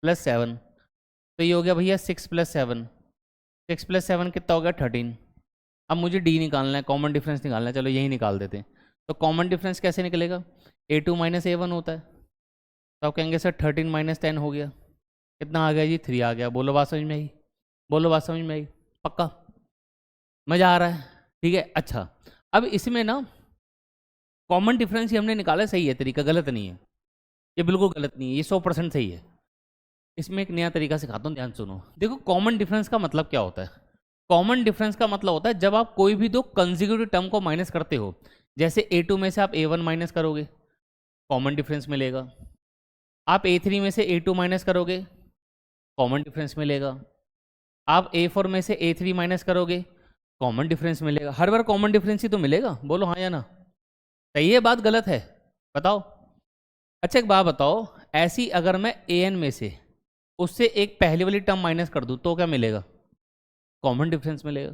+ 7, तो ये हो गया भैया 6 + 7, 6 + 7 कितना हो गया 13। अब मुझे डी निकालना है, कॉमन डिफरेंस निकालना है, चलो यही निकाल देते हैं। तो कॉमन डिफरेंस कैसे निकलेगा, a2 - a1 होता है, तो आप कहेंगे सर 13 - 10 हो गया, कितना आ गया जी 3 आ गया। बोलो बात समझ में आई, बोलो बात समझ में आई, पक्का मज़ा आ रहा है, ठीक है। अच्छा, अब इसमें ना कॉमन डिफरेंस ही हमने निकाला, सही है तरीका, गलत नहीं है, ये बिल्कुल गलत नहीं है, ये 100% सही है। इसमें एक नया तरीका सिखाता हूँ, ध्यान सुनो। देखो कॉमन डिफरेंस का मतलब क्या होता है, कॉमन डिफरेंस का मतलब होता है जब आप कोई भी दो कंसेक्यूटिव टर्म को माइनस करते हो, जैसे a2 में से आप a1 माइनस करोगे, कॉमन डिफरेंस मिलेगा। आप a3 में से a2 माइनस करोगे, कॉमन डिफरेंस मिलेगा। आप a4 में से a3 माइनस करोगे, कॉमन डिफरेंस मिलेगा। हर बार कॉमन डिफरेंस ही तो मिलेगा, बोलो हाँ या ना, सही है बात, गलत है, बताओ। अच्छा एक बात बताओ, ऐसी अगर मैं an में से उससे एक पहली वाली टर्म माइनस कर दूं तो क्या मिलेगा, कॉमन डिफरेंस मिलेगा।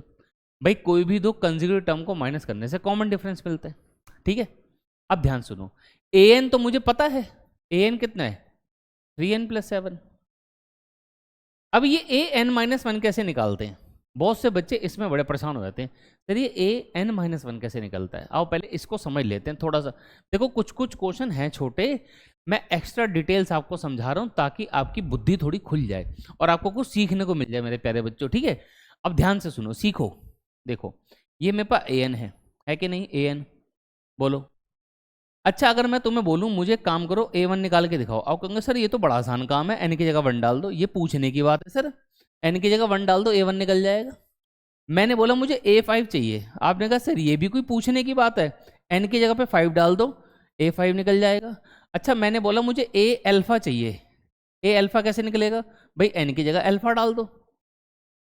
भाई कोई भी दो कंसेक्यूटिव टर्म को माइनस करने से कॉमन डिफरेंस मिलता है, ठीक है। अब ध्यान सुनो, an तो मुझे पता है, an कितना है 3n+7। अब ये an-1 कैसे निकालते हैं, बहुत से बच्चे इसमें बड़े परेशान हो जाते हैं, सर ये an-1 कैसे निकलता है। आओ पहले इसको समझ लेते हैं थोड़ा सा। देखो कुछ कुछ क्वेश्चन हैं छोटे, मैं एक्स्ट्रा डिटेल्स आपको समझा रहा हूँ ताकि आपकी बुद्धि थोड़ी खुल जाए और आपको कुछ सीखने को मिल जाए मेरे प्यारे बच्चों, ठीक है। अब ध्यान से सुनो, सीखो। देखो ये मेरे पास an है कि नहीं, an बोलो। अच्छा अगर मैं तुम्हें बोलूं मुझे काम करो a1 निकाल के दिखाओ, आप कहोगे सर ये तो बड़ा आसान काम है, n की जगह 1 डाल दो। ये पूछने की बात है सर, n की जगह 1 डाल दो a1 निकल जाएगा। मैंने बोला मुझे a5 चाहिए, आपने कहा सर ये भी कोई पूछने की बात है, n की जगह पे 5 डाल दो a5 निकल जाएगा। अच्छा मैंने बोला मुझे a अल्फा चाहिए, a अल्फा कैसे निकलेगा, भाई n की जगह अल्फा डाल दो।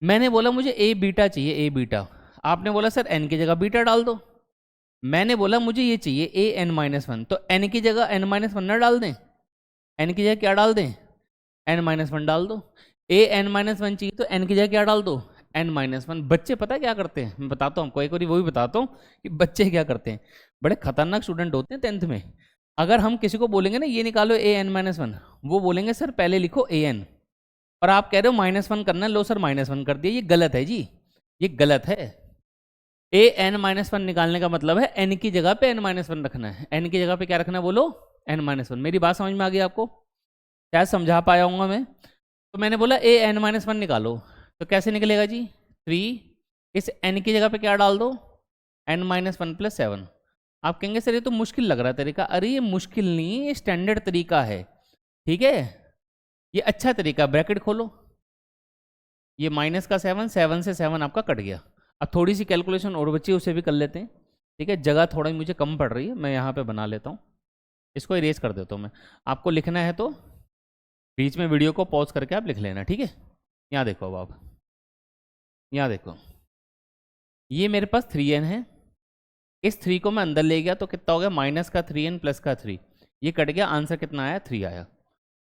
मैंने बोला मुझे a बीटा चाहिए, a बीटा, आपने बोला सर n की जगह बीटा डाल दो। मैंने बोला मुझे ये चाहिए an-1, तो n की जगह n-1 ना डाल दें, n की जगह क्या डाल दें, n-1 डाल दो। an-1 चाहिए तो n की जगह क्या डाल दो, n-1। बच्चे पता है क्या करते हैं, मैं बताता हूँ आपको, एक बार वो भी बताता हूँ कि बच्चे क्या करते हैं। बड़े खतरनाक स्टूडेंट होते हैं 10th में। अगर हम किसी को बोलेंगे ना ये निकालो an-1, वो बोलेंगे सर पहले लिखो an, और आप कह रहे हो -1 करना है, लो सर -1 कर दिया। ये गलत है जी, ये गलत है। an-1 निकालने का मतलब है n की जगह पे n-1 रखना है, n की जगह पे क्या रखना है बोलो, n-1। मेरी बात समझ में आ गई आपको, शायद समझा पाया हूँ मैं। तो मैंने बोला an-1 निकालो, तो कैसे निकलेगा जी 3, इस n की जगह पे क्या डाल दो, n-1 + 7। आप कहेंगे सर ये तो मुश्किल लग रहा है तरीका, अरे ये मुश्किल नहीं, ये स्टैंडर्ड तरीका है, ठीक है, ये अच्छा तरीका। ब्रैकेट खोलो, ये -7, 7 से 7 आपका कट गया। अब थोड़ी सी कैलकुलेशन और बची, उसे भी कर लेते हैं, ठीक है। जगह थोड़ा मुझे कम पड़ रही है, मैं यहाँ पे बना लेता हूँ, इसको इरेज कर देता हूँ मैं। आपको लिखना है तो बीच में वीडियो को पॉज करके आप लिख लेना, ठीक है। यहाँ देखो, अब आप यहाँ देखो, ये मेरे पास 3n है, इस 3 को मैं अंदर ले गया तो कितना हो गया, -3n + 3, ये कट गया, आंसर कितना आया 3 आया।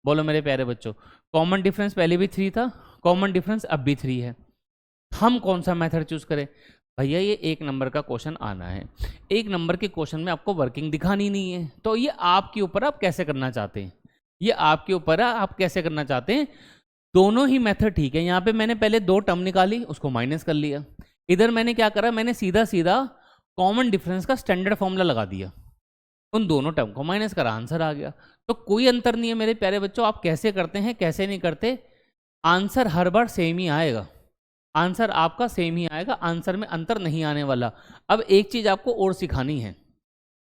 बोलो मेरे प्यारे बच्चों, कॉमन डिफरेंस पहले भी 3 था, कॉमन डिफरेंस अब भी 3 है। हम कौन सा मेथड चूज करें, भैया ये 1 नंबर का क्वेश्चन आना है, 1 नंबर के क्वेश्चन में आपको वर्किंग दिखानी नहीं है, तो ये आपके ऊपर आप कैसे करना चाहते हैं, ये आपके ऊपर है आप कैसे करना चाहते हैं। दोनों ही मेथड ठीक है। यहाँ पे मैंने पहले 2 टर्म निकाली, उसको माइनस कर लिया। इधर मैंने क्या करा, मैंने सीधा सीधा कॉमन डिफरेंस का स्टैंडर्ड फॉर्मूला लगा दिया, उन दोनों टर्म को माइनस करा, आंसर आ गया। तो कोई अंतर नहीं है मेरे प्यारे बच्चों, आप कैसे करते हैं कैसे नहीं करते, आंसर हर बार सेम ही आएगा, आंसर आपका सेम ही आएगा, आंसर में अंतर नहीं आने वाला। अब एक चीज आपको और सिखानी है,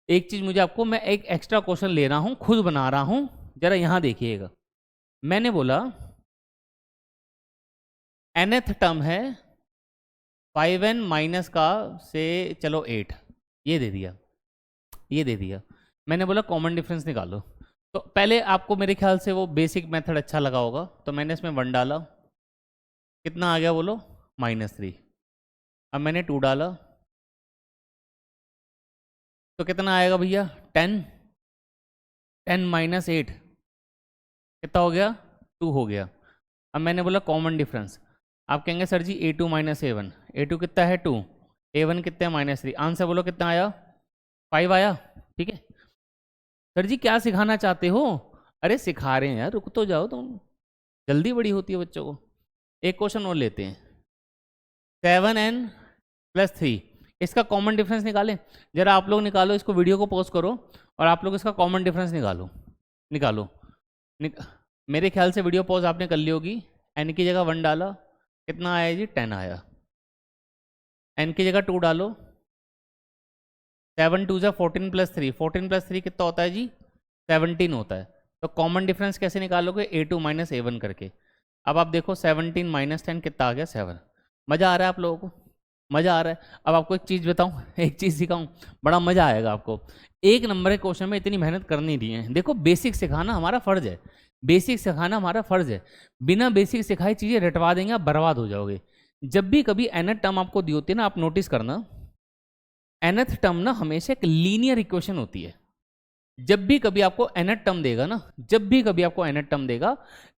एक चीज मुझे आपको, मैं एक एक्स्ट्रा क्वेश्चन ले रहा हूं, खुद बना रहा हूं, जरा यहां देखिएगा। मैंने बोला nth टर्म है 5n माइनस का से चलो 8, ये दे दिया, ये दे दिया। मैंने बोला कॉमन डिफरेंस निकालो, तो पहले आपको मेरे ख्याल से वो बेसिक मेथड अच्छा लगा होगा, तो मैंने इसमें 1 डाला, कितना आ गया बोलो -3। अब मैंने 2 डाला, तो कितना आएगा भैया 10, 10 माइनस 8 कितना हो गया 2 हो गया। अब मैंने बोला कॉमन डिफरेंस, आप कहेंगे सर जी A2 माइनस A1, A2 कितना है 2, A1 कितना है -3, आंसर बोलो कितना आया 5 आया। ठीक है सर जी क्या सिखाना चाहते हो, अरे सिखा रहे हैं यार, रुक तो जाओ तुम, जल्दी बड़ी होती है बच्चों को। एक क्वेश्चन और लेते हैं, 7n+3 इसका कॉमन डिफरेंस निकालें। जरा आप लोग निकालो, इसको वीडियो को पॉज करो और आप लोग इसका कॉमन डिफरेंस निकालो निकालो मेरे ख्याल से वीडियो पॉज आपने कर ली होगी। n की जगह 1 डाला, कितना आया जी 10 आया। n की जगह 2 डालो, 7 2 14 + 3, 14 + 3 कितना होता है जी 17 होता है। तो कॉमन डिफरेंस कैसे निकालोगे A2 माइनस A1 करके। अब आप देखो 17 - 10 कितना आ गया 7। मज़ा आ रहा है आप लोगों को, मज़ा आ रहा है। अब आपको एक चीज़ बताऊं, एक चीज़ सिखाऊं, बड़ा मज़ा आएगा आपको। एक नंबर के क्वेश्चन में इतनी मेहनत करनी नहीं है। देखो बेसिक सिखाना हमारा फ़र्ज़ है, बेसिक सिखाना हमारा फ़र्ज़ है। बिना बेसिक सिखाई चीज़ें रटवा देंगे, आप बर्बाद हो जाओगे। जब भी कभी nth टर्म आपको दी होती है ना, आप नोटिस करना, nth टर्म ना हमेशा एक लीनियर इक्वेशन होती है। जब भी कभी आपको nth टर्म देगा ना, जब भी कभी आपको nth टर्म देगा,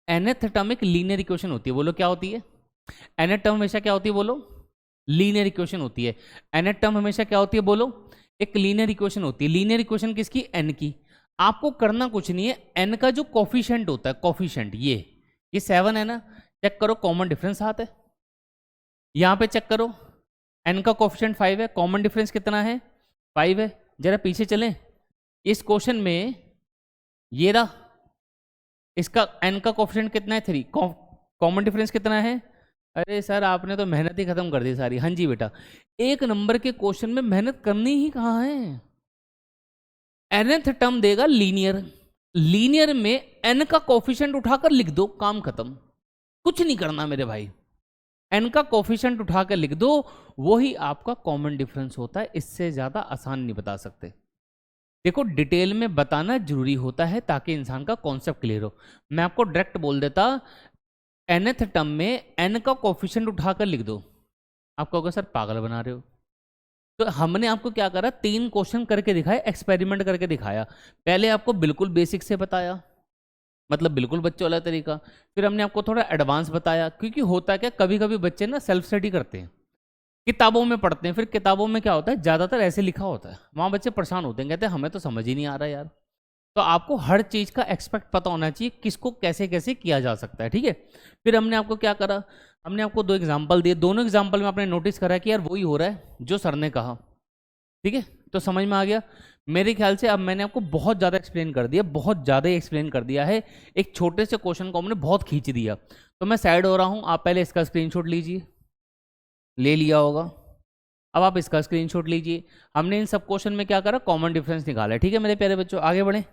nth टर्म एक लीनियर इक्वेशन होती है। बोलो क्या होती है, nth टर्म हमेशा क्या होती है, बोलो लीनियर इक्वेशन होती है। nth टर्म हमेशा क्या होती है, बोलो एक लीनियर इक्वेशन होती है। लीनियर इक्वेशन किसकी, n की। आपको करना कुछ नहीं है, n का जो कोफिशिएंट होता है, कोफिशिएंट ये 7 है ना, चेक करो कॉमन डिफरेंस 7 है। यहाँ पे चेक करो n का कोफिशिएंट 5 है, कॉमन डिफरेंस कितना है 5 है। जरा पीछे चलें, इस क्वेश्चन में ये रहा, इसका n का कोफिशिएंट कितना है 3, कॉमन डिफरेंस कितना है। अरे सर आपने तो मेहनत ही खत्म कर दी सारी। हाँ जी बेटा, एक नंबर के क्वेश्चन में मेहनत करनी ही कहाँ है। nth टर्म देगा लीनियर, लीनियर में n का कोफिशिएंट उठाकर लिख दो, काम खत्म, कुछ नहीं करना मेरे भाई। n का कोफिशिएंट उठाकर लिख दो, वही आपका कॉमन डिफरेंस होता है। इससे ज्यादा आसान नहीं बता सकते। देखो डिटेल में बताना जरूरी होता है ताकि इंसान का कॉन्सेप्ट क्लियर हो। मैं आपको डायरेक्ट बोल देता nth टर्म में n का कोफिशिएंट उठाकर लिख दो, आप कहोगे सर पागल बना रहे हो। तो हमने आपको क्या करा, 3 क्वेश्चन करके दिखाए, एक्सपेरिमेंट करके दिखाया। पहले आपको बिल्कुल बेसिक से बताया, मतलब बिल्कुल बच्चों वाला तरीका। फिर हमने आपको थोड़ा एडवांस बताया, क्योंकि होता क्या कभी कभी बच्चे ना सेल्फ स्टडी करते हैं, किताबों में पढ़ते हैं, फिर किताबों में क्या होता है ज़्यादातर ऐसे लिखा होता है, वहाँ बच्चे परेशान होते हैं, कहते हैं हमें तो समझ ही नहीं आ रहा यार। तो आपको हर चीज़ का एक्सपेक्ट पता होना चाहिए, किसको कैसे कैसे किया जा सकता है। ठीक है, फिर हमने आपको क्या करा, हमने आपको 2 एग्जाम्पल दिए, दोनों एग्जाम्पल में आपने नोटिस करा कि यार वही हो रहा है जो सर ने कहा। ठीक है, तो समझ में आ गया मेरे ख्याल से। अब मैंने आपको बहुत ज़्यादा एक्सप्लेन कर दिया, बहुत ज़्यादा ही एक्सप्लेन कर दिया है। एक छोटे से क्वेश्चन को हमने बहुत खींच दिया, तो मैं साइड हो रहा हूँ। आप पहले इसका स्क्रीनशॉट लीजिए, ले लिया होगा। अब आप इसका स्क्रीनशॉट लीजिए। हमने इन सब क्वेश्चन में क्या करा, कॉमन डिफरेंस निकाला है। ठीक है मेरे प्यारे बच्चों, आगे बढ़ें,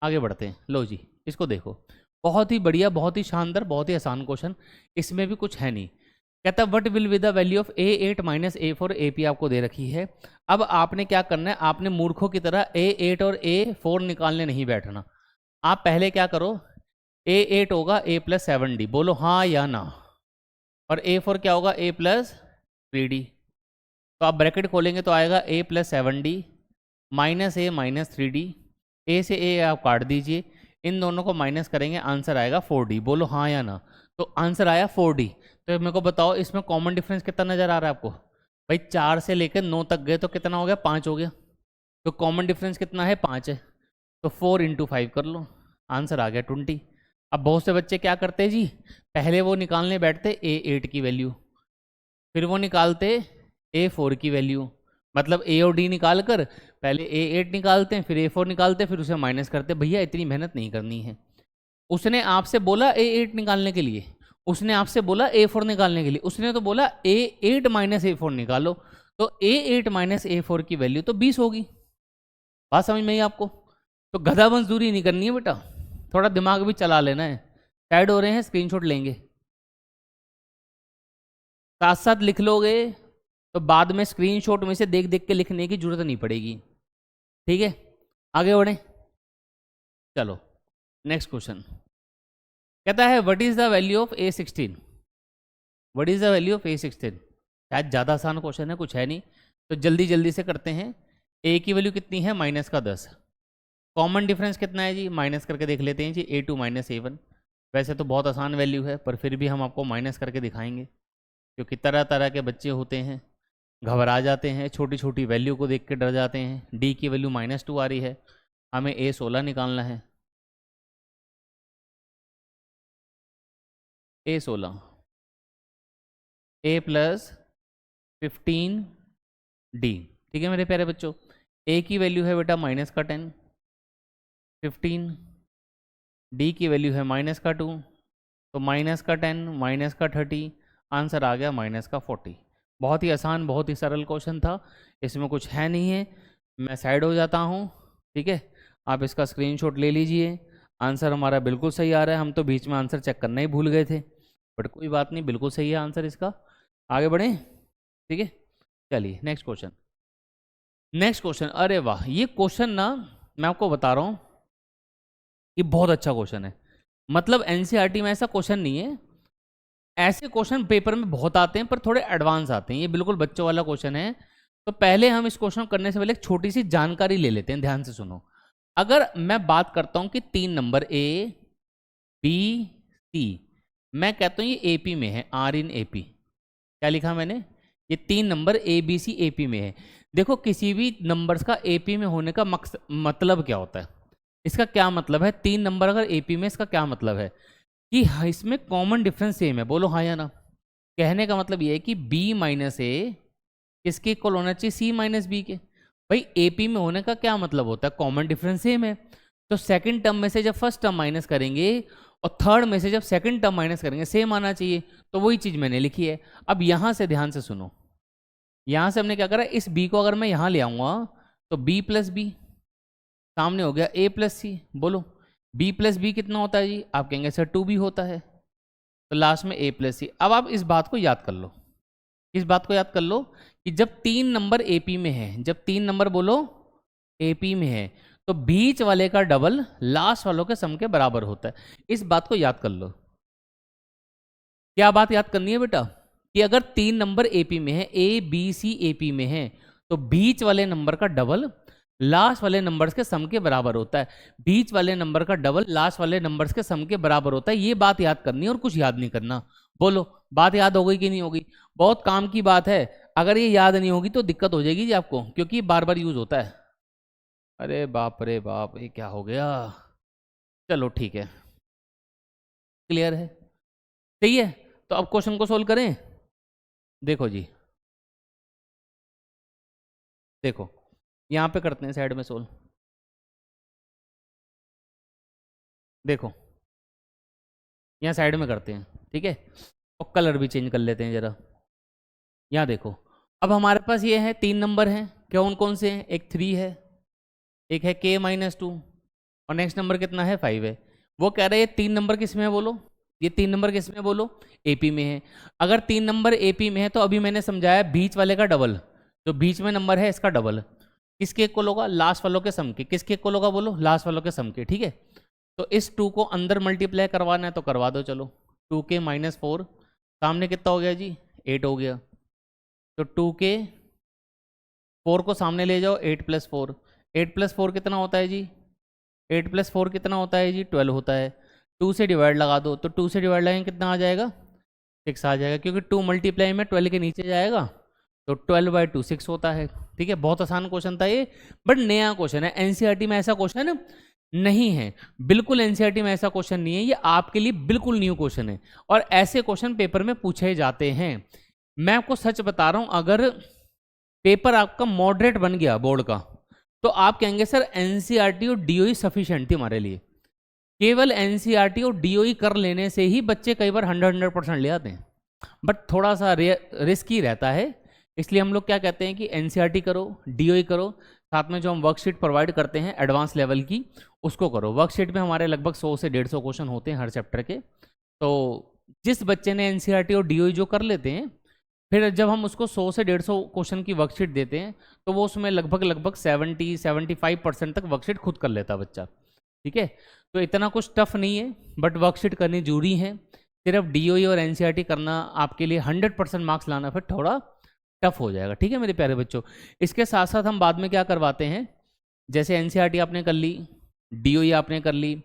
आगे बढ़ते हैं। लो जी, इसको देखो, बहुत ही बढ़िया, बहुत ही शानदार, बहुत ही आसान क्वेश्चन, इसमें भी कुछ है नहीं। कहता है what will be the value of A8 - A4, AP आपको दे रखी है। अब आपने क्या करना है, आपने मूर्खों की तरह A8 और A4 निकालने नहीं बैठना। आप पहले क्या करो, A8 होगा A + 7D, बोलो हाँ या ना, और A4 क्या होगा A + 3D। तो आप ब्रैकेट खोलेंगे तो आएगा A + 7D -A - 3D। ए से ए आप काट दीजिए, इन दोनों को माइनस करेंगे, आंसर आएगा 4D। बोलो हाँ या ना, तो आंसर आया 4D। तो मेरे को बताओ इसमें कॉमन डिफरेंस कितना नज़र आ रहा है आपको। भाई 4 से लेकर 9 तक गए तो कितना हो गया, 5 हो गया। तो कॉमन डिफरेंस कितना है, 5 है। तो 4 × 5 कर लो, आंसर आ गया 20। अब बहुत से बच्चे क्या करते हैं जी, पहले वो निकालने बैठते A8 की वैल्यू, फिर वो निकालते A4 की वैल्यू, मतलब A और D निकाल कर पहले A8 निकालते हैं, फिर A4 निकालते हैं, फिर उसे माइनस करते हैं। भैया इतनी मेहनत नहीं करनी है। उसने आपसे बोला A8 निकालने के लिए, उसने आपसे बोला A4 निकालने के लिए, उसने तो बोला A8 - A4 निकालो। तो A8 - A4 की वैल्यू तो 20 होगी। बात समझ में आई आपको। तो गधा मजदूरी नहीं करनी है बेटा, थोड़ा दिमाग भी चला लेना है। साइड हो रहे हैं, स्क्रीनशॉट लेंगे, साथ साथ लिख लोगे तो बाद में स्क्रीनशॉट में से देख देख के लिखने की जरूरत नहीं पड़ेगी। ठीक है, आगे बढ़े, चलो नेक्स्ट क्वेश्चन। कहता है what is the value of A16, what is the value of A16। शायद ज़्यादा आसान क्वेश्चन है, कुछ है नहीं, तो जल्दी जल्दी से करते हैं। ए की वैल्यू कितनी है माइनस का 10, कॉमन डिफरेंस कितना है जी, माइनस करके देख लेते हैं जी, A2 माइनस A1। वैसे तो बहुत आसान वैल्यू है पर फिर भी हम आपको माइनस करके दिखाएंगे, क्योंकि तरह तरह के बच्चे होते हैं, घबरा जाते हैं, छोटी छोटी वैल्यू को देख के डर जाते हैं। डी की वैल्यू -2 आ रही है, हमें A16 निकालना है। A16 A प्लस 15D, ठीक है मेरे प्यारे बच्चों। ए की वैल्यू है बेटा माइनस का 10, 15, डी की वैल्यू है माइनस का 2, तो माइनस का 10 माइनस का 30, आंसर आ गया माइनस का 40। बहुत ही आसान, बहुत ही सरल क्वेश्चन था, इसमें कुछ है नहीं है। मैं साइड हो जाता हूँ, ठीक है, आप इसका स्क्रीनशॉट ले लीजिए। आंसर हमारा बिल्कुल सही आ रहा है, हम तो बीच में आंसर चेक करना ही भूल गए थे, बट कोई बात नहीं, बिल्कुल सही है आंसर इसका। आगे बढ़ें, ठीक है, चलिए नेक्स्ट क्वेश्चन। नेक्स्ट क्वेश्चन, अरे वाह, ये क्वेश्चन ना मैं आपको बता रहा हूँ, ये बहुत अच्छा क्वेश्चन है। मतलब एनसीईआरटी में ऐसा क्वेश्चन नहीं है, ऐसे क्वेश्चन पेपर में बहुत आते हैं पर थोड़े एडवांस आते हैं, ये बिल्कुल बच्चों वाला क्वेश्चन है। तो पहले हम इस क्वेश्चन करने से पहले एक छोटी सी जानकारी ले लेते हैं, ध्यान से सुनो। अगर मैं बात करता हूं कि 3 नंबर A B C, मैं कहता हूं ये एपी में है, आर इन एपी, क्या लिखा मैंने, ये 3 number A B C AP में है। देखो किसी भी नंबर्स का एपी में होने का मतलब क्या होता है, इसका क्या मतलब है, 3 नंबर अगर एपी में, इसका क्या मतलब है कि इसमें कॉमन डिफरेंस सेम है, बोलो हाँ या ना। कहने का मतलब ये है कि B माइनस ए किसके इक्वल होना चाहिए, C माइनस बी के। भाई एपी में होने का क्या मतलब होता है, कॉमन डिफरेंस सेम है। तो सेकंड टर्म में से जब फर्स्ट टर्म माइनस करेंगे और थर्ड में से जब सेकंड टर्म माइनस करेंगे, सेम आना चाहिए। तो वही चीज मैंने लिखी है। अब यहां से ध्यान से सुनो, यहां से हमने क्या करा, इस B को अगर मैं यहां ले आऊंगा तो B प्लस बी सामने हो गया A प्लस सी। बोलो B प्लस बी कितना होता है जी, आप कहेंगे सर 2B होता है, तो लास्ट में A प्लस सी। अब आप इस बात को याद कर लो, इस बात को याद कर लो कि जब 3 नंबर एपी में है, जब 3 नंबर बोलो एपी में है, तो बीच वाले का डबल लास्ट वालों के सम के बराबर होता है। इस बात को याद कर लो। क्या बात याद करनी है बेटा, कि अगर 3 नंबर एपी में है, A B C एपी में है, तो बीच वाले नंबर का डबल लास्ट वाले नंबर्स के सम के बराबर होता है। बीच वाले नंबर का डबल लास्ट वाले नंबर्स के सम के बराबर होता है। ये बात याद करनी है और कुछ याद नहीं करना। बोलो बात याद हो गई कि नहीं होगी, बहुत काम की बात है। अगर ये याद नहीं होगी तो दिक्कत हो जाएगी जी आपको, क्योंकि बार बार यूज होता है। अरे बाप रे बाप, ये क्या हो गया, चलो ठीक है, क्लियर है, सही है। तो अब क्वेश्चन को सोल्व करें। देखो जी, देखो यहां पे करते हैं साइड में सोल्व। देखो यहाँ साइड में करते हैं, ठीक है, और कलर भी चेंज कर लेते हैं जरा। यहाँ देखो, अब हमारे पास ये है 3 नंबर हैं, कौन कौन से हैं, एक 3 है, एक है K-2, और नेक्स्ट नंबर कितना है 5 है। वो कह रहे हैं 3 नंबर किस में है, बोलो ये 3 नंबर किस में, बोलो एपी में है। अगर 3 नंबर एपी में है तो अभी मैंने समझाया बीच वाले का डबल, जो बीच में नंबर है इसका डबल किसके इक्वल होगा, लास्ट वालों के सम के। किसके इक्वल होगा, बोलो लास्ट वालों के सम के, ठीक है। तो इस 2 को अंदर मल्टीप्लाई करवाना है तो करवा दो, चलो 2K-4 सामने कितना हो गया जी, 8 हो गया। तो 2K, 4 को सामने ले जाओ, 8 + 4, 8 + 4 कितना होता है जी, 8 + 4 कितना होता है जी, 12 होता है। 2 से डिवाइड लगा दो, तो 2 से डिवाइड लगाएंगे कितना आ जाएगा, 6 आ जाएगा, क्योंकि 2 मल्टीप्लाई में 12 के नीचे जाएगा, तो 12/2 6 होता है, ठीक है। बहुत आसान क्वेश्चन था ये, बट नया क्वेश्चन है, एनसीईआरटी में ऐसा क्वेश्चन नहीं है, बिल्कुल एनसीईआरटी में ऐसा क्वेश्चन नहीं है, ये आपके लिए बिल्कुल न्यू क्वेश्चन है, और ऐसे क्वेश्चन पेपर में पूछे जाते हैं। मैं आपको सच बता रहा हूं, अगर पेपर आपका मॉडरेट बन गया बोर्ड का, तो आप कहेंगे सर एनसीईआरटी और डीओई सफिशिएंट थी हमारे लिए। केवल एनसीईआरटी और डीओई कर लेने से ही बच्चे कई बार 100% ले आते हैं, बट थोड़ा सा रिस्की रहता है, इसलिए हम लोग क्या कहते हैं कि एनसीईआरटी करो, डीओई करो, साथ में जो हम वर्कशीट प्रोवाइड करते हैं एडवांस लेवल की, उसको करो। वर्कशीट में हमारे लगभग 100 से 150 क्वेश्चन होते हैं हर चैप्टर के। तो जिस बच्चे ने एनसीईआरटी और डीओई जो कर लेते हैं, फिर जब हम उसको 100 से 150 क्वेश्चन की वर्कशीट देते हैं, तो वो उसमें लगभग 70-75% तक वर्कशीट खुद कर लेता बच्चा, ठीक है। तो इतना कुछ टफ नहीं है, बट वर्कशीट करनी जरूरी है। सिर्फ डीओई और एनसीईआरटी करना आपके लिए 100% मार्क्स लाना फिर थोड़ा टफ हो जाएगा। ठीक है मेरे प्यारे बच्चों, इसके साथ साथ हम बाद में क्या करवाते हैं, जैसे एनसीईआरटी आपने कर ली, डीओई आपने कर ली,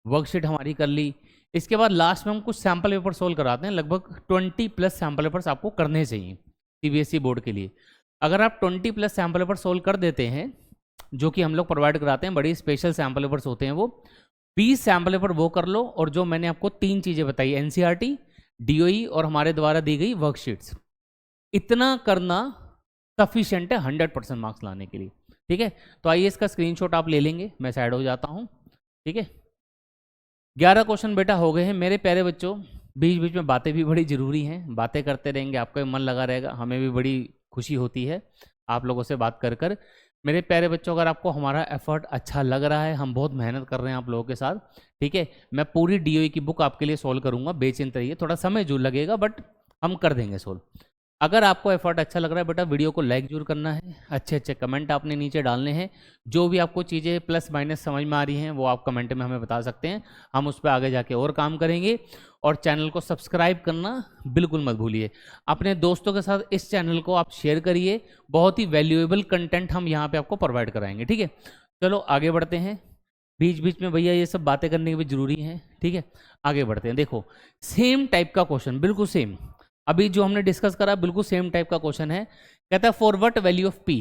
वर्कशीट हमारी कर ली, इसके बाद लास्ट में हम कुछ सैम्पल पेपर सोल्व कराते हैं। लगभग 20 प्लस सैम्पल पेपर्स आपको करने चाहिए सीबीएसई बोर्ड के लिए। अगर आप 20 प्लस सैम्पल पेपर सोल्व कर देते हैं, जो कि हम लोग प्रोवाइड कराते हैं, बड़ी स्पेशल सैम्पल पेपर्स होते हैं वो, 20 सैम्पल पेपर वो कर लो, और जो मैंने आपको 3 चीज़ें बताई, एनसीईआरटी, डीओई और हमारे द्वारा दी गई वर्कशीट्स, इतना करना सफिशिएंट है 100% मार्क्स लाने के लिए। ठीक है, तो आइए इसका स्क्रीनशॉट आप ले लेंगे, मैं साइड हो जाता हूँ। ठीक है, 11 क्वेश्चन बेटा हो गए हैं मेरे प्यारे बच्चों। बीच बीच में बातें भी बड़ी ज़रूरी हैं, बातें करते रहेंगे, आपका भी मन लगा रहेगा, हमें भी बड़ी खुशी होती है आप लोगों से बात कर कर। मेरे प्यारे बच्चों, अगर आपको हमारा एफर्ट अच्छा लग रहा है, हम बहुत मेहनत कर रहे हैं आप लोगों के साथ, ठीक है, मैं पूरी डीओई की बुक आपके लिए सोल्व करूंगा, बेचिंत रहिए, थोड़ा समय जो लगेगा बट हम कर देंगे सोल्व। अगर आपको एफर्ट अच्छा लग रहा है बेटा, वीडियो को लाइक जरूर करना है, अच्छे अच्छे कमेंट आपने नीचे डालने हैं, जो भी आपको चीज़ें प्लस माइनस समझ में आ रही हैं वो आप कमेंट में हमें बता सकते हैं, हम उस पर आगे जाके और काम करेंगे। और चैनल को सब्सक्राइब करना बिल्कुल मत भूलिए, अपने दोस्तों के साथ इस चैनल को आप शेयर करिए, बहुत ही वैल्यूएबल कंटेंट हम यहाँ पे आपको प्रोवाइड कराएंगे। ठीक है, चलो आगे बढ़ते हैं, बीच बीच में भैया ये सब बातें करने की भी जरूरी है। ठीक है, आगे बढ़ते हैं। देखो सेम टाइप का क्वेश्चन, बिल्कुल सेम, अभी जो हमने डिस्कस करा बिल्कुल सेम टाइप का क्वेश्चन है। कहता है for what value of P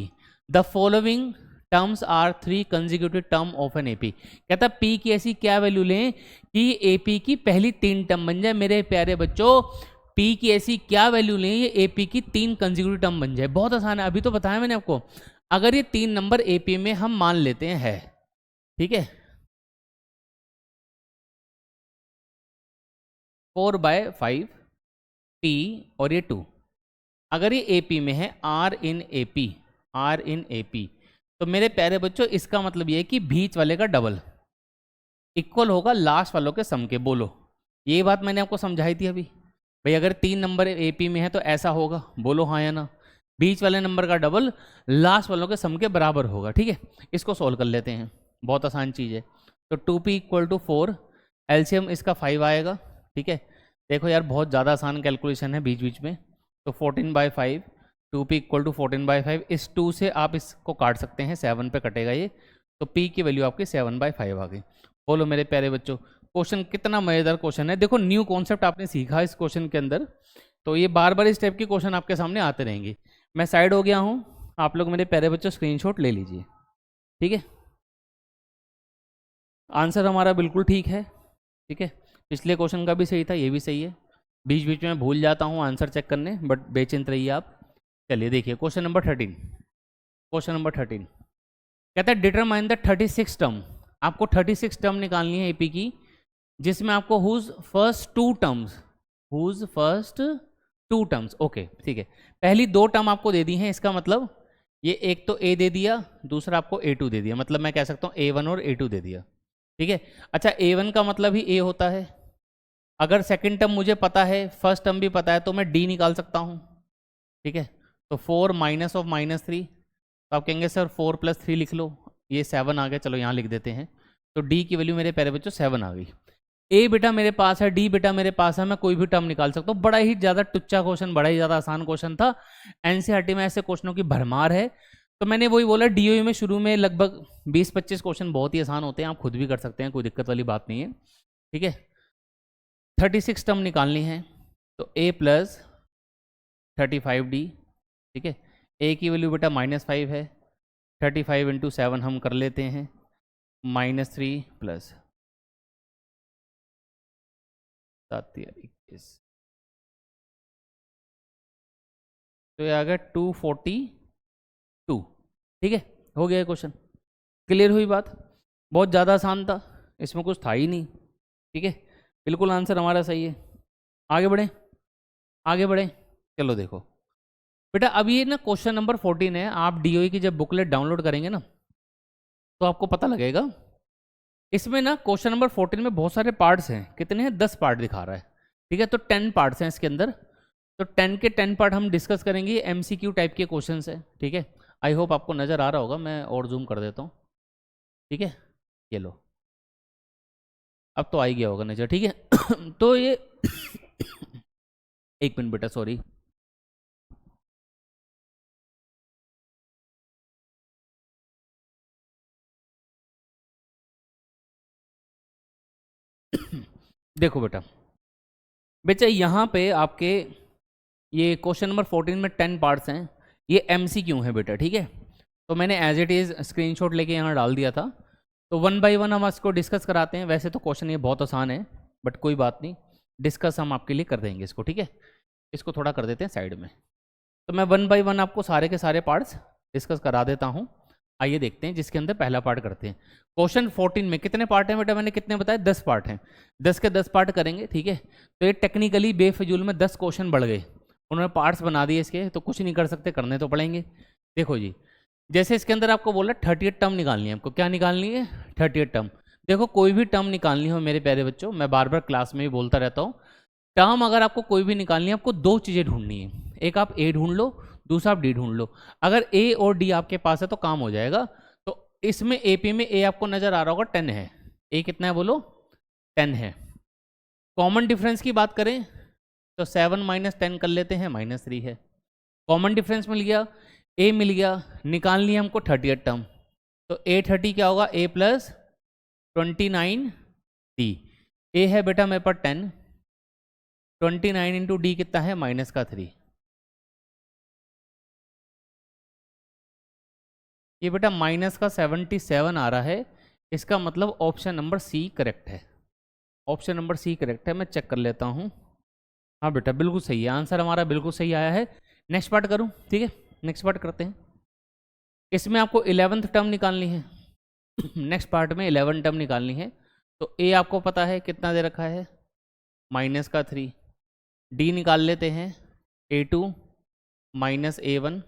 the following terms are 3 consecutive term of an AP. कहता है पी की ऐसी क्या वैल्यू लें कि एपी की पहली 3 टर्म बन जाए। मेरे प्यारे बच्चों, पी की ऐसी क्या वैल्यू लें ये एपी की 3 कंसेक्यूटिव टर्म बन जाए। बहुत आसान है, अभी तो बताया मैंने आपको। अगर ये 3 नंबर एपी में हम मान लेते हैं है, ठीक है, 4/5 पी और ये 2, अगर ये एपी में है, R in AP, R in AP, तो मेरे प्यारे बच्चों इसका मतलब ये है कि बीच वाले का डबल इक्वल होगा लास्ट वालों के सम के। बोलो, ये बात मैंने आपको समझाई थी अभी, भाई अगर 3 नंबर एपी में है तो ऐसा होगा, बोलो हाँ या ना, बीच वाले नंबर का डबल लास्ट वालों के सम के बराबर होगा। ठीक है, इसको सॉल्व कर लेते हैं, बहुत आसान चीज़ है। तो 2p = 4, एलसीएम इसका 5 आएगा। ठीक है, देखो यार बहुत ज़्यादा आसान कैलकुलेशन है बीच बीच में। तो 14/5, 2p = 14/5, इस 2 से आप इसको काट सकते हैं, 7 पे कटेगा ये, तो p की वैल्यू आपकी 7/5 आ गई। बोलो मेरे प्यारे बच्चों, क्वेश्चन कितना मज़ेदार क्वेश्चन है। देखो न्यू कॉन्सेप्ट आपने सीखा इस क्वेश्चन के अंदर, तो ये बार बार इस टाइप के क्वेश्चन आपके सामने आते रहेंगे। मैं साइड हो गया हूँ, आप लोग मेरे प्यारे बच्चों स्क्रीनशॉट ले लीजिए। ठीक है, आंसर हमारा बिल्कुल ठीक है। ठीक है, पिछले क्वेश्चन का भी सही था, ये भी सही है, बीच बीच में भूल जाता हूँ आंसर चेक करने, बट बेचिंत रहिए आप। चलिए देखिए क्वेश्चन नंबर 13, क्वेश्चन नंबर 13 कहता है डिटरमाइन द 36 टर्म। आपको 36 टर्म निकालनी है एपी की, जिसमें आपको whose first 2 terms, whose first 2 terms, okay ठीक है, पहली 2 टर्म आपको दे दी हैं, इसका मतलब ये एक तो ए दे दिया, दूसरा आपको A2 दे दिया, मतलब मैं कह सकता हूँ A1 और A2 दे दिया। ठीक है, अच्छा A1 का मतलब ही A होता है, अगर सेकंड टर्म मुझे पता है, फर्स्ट टर्म भी पता है, तो मैं D निकाल सकता हूँ। ठीक है, तो 4 -3, तो आप कहेंगे सर 4 + 3 लिख लो, ये 7 आ गया, चलो यहाँ लिख देते हैं। तो डी की वैल्यू मेरे प्यारे बच्चों 7 आ गई। ए बेटा मेरे पास है, डी बेटा मेरे पास है, मैं कोई भी टर्म निकाल सकता हूँ। बड़ा ही ज़्यादा टुच्चा क्वेश्चन, बड़ा ही ज़्यादा आसान क्वेश्चन था, एनसीईआरटी में ऐसे क्वेश्चनों की भरमार है। तो मैंने वही बोला, डीओई में शुरू में लगभग 20-25 क्वेश्चन बहुत ही आसान होते हैं, आप खुद भी कर सकते हैं, कोई दिक्कत वाली बात नहीं है। ठीक है, 36 टर्म निकालनी है, तो a + 35d। ठीक है, a की वैल्यू बेटा -5 है, 35 × 7 हम कर लेते हैं, -3 + 7 × 21, तो ये आ गया 242। ठीक है, हो गया क्वेश्चन, क्लियर हुई बात, बहुत ज़्यादा आसान था, इसमें कुछ था ही नहीं। ठीक है, बिल्कुल आंसर हमारा सही है। आगे बढ़ें, आगे बढ़ें, चलो देखो बेटा, अब ये ना क्वेश्चन नंबर 14 है, आप डीओई की जब बुकलेट डाउनलोड करेंगे ना, तो आपको पता लगेगा, इसमें ना क्वेश्चन नंबर 14 में बहुत सारे पार्ट्स हैं, कितने हैं, 10 पार्ट दिखा रहा है। ठीक है, तो 10 पार्ट्स हैं इसके अंदर, तो 10 के 10 पार्ट हम डिस्कस करेंगे, एमसीक्यू टाइप के क्वेश्चन है। ठीक है, आई होप आपको नज़र आ रहा होगा, मैं और जूम कर देता हूँ। ठीक है, ये लो, अब तो आ ही गया होगा नज़र। ठीक है तो ये एक मिनट बेटा, सॉरी, देखो बेटा, बेटा यहाँ पे आपके ये क्वेश्चन नंबर 14 में 10 पार्ट्स हैं, ये MCQ है बेटा, ठीक है। तो मैंने एज इट इज़ स्क्रीनशॉट लेके यहाँ डाल दिया था। तो वन बाय वन हम इसको डिस्कस कराते हैं। वैसे तो क्वेश्चन ये बहुत आसान है, बट कोई बात नहीं, डिस्कस हम आपके लिए कर देंगे इसको, ठीक है। इसको थोड़ा कर देते हैं साइड में। तो मैं वन बाय वन आपको सारे के सारे पार्ट्स डिस्कस करा देता हूँ। आइए देखते हैं, जिसके अंदर पहला पार्ट करते हैं। क्वेश्चन 14 में कितने पार्ट हैं बेटा, मैंने कितने बताए, 10 पार्ट हैं। 10 के 10 पार्ट करेंगे, ठीक है। तो ये टेक्निकली बेफजूल में 10 क्वेश्चन बढ़ गए, उन्होंने पार्ट्स बना दिए इसके, तो कुछ नहीं कर सकते, करने तो पड़ेंगे। देखो जी, जैसे इसके अंदर आपको बोला 38 टर्म निकालनी है आपको। क्या निकालनी है? 38 टर्म। देखो कोई भी टर्म निकालनी हो मेरे प्यारे बच्चों, मैं बार बार क्लास में भी बोलता रहता हूँ, टर्म अगर आपको कोई भी निकालनी है, आपको दो चीज़ें ढूंढनी है। एक आप ए ढूंढ लो, दूसरा आप डी ढूंढ लो। अगर ए और डी आपके पास है तो काम हो जाएगा। तो इसमें एपी में ए आपको नजर आ रहा होगा 10 है। ए कितना है बोलो? 10 है। कॉमन डिफरेंस की बात करें तो 7 - 10 कर लेते हैं, -3 है। कॉमन डिफरेंस मिल गया, ए मिल गया। निकालनी है हमको 38 टर्म। तो ए 30 क्या होगा? ए प्लस 29 डी। ए है बेटा मेरे पास 10, 29 इंटू डी कितना है? -3। ये बेटा -77 आ रहा है। इसका मतलब ऑप्शन नंबर सी करेक्ट है। ऑप्शन नंबर सी करेक्ट है। मैं चेक कर लेता हूँ। हाँ बेटा बिल्कुल सही है, आंसर हमारा बिल्कुल सही आया है। नेक्स्ट पार्ट करूँ? ठीक है, नेक्स्ट पार्ट करते हैं। इसमें आपको 11th टर्म निकालनी है। नेक्स्ट पार्ट में 11 टर्म निकालनी है। तो ए आपको पता है कितना दे रखा है? -3। डी निकाल लेते हैं, A2 -A1,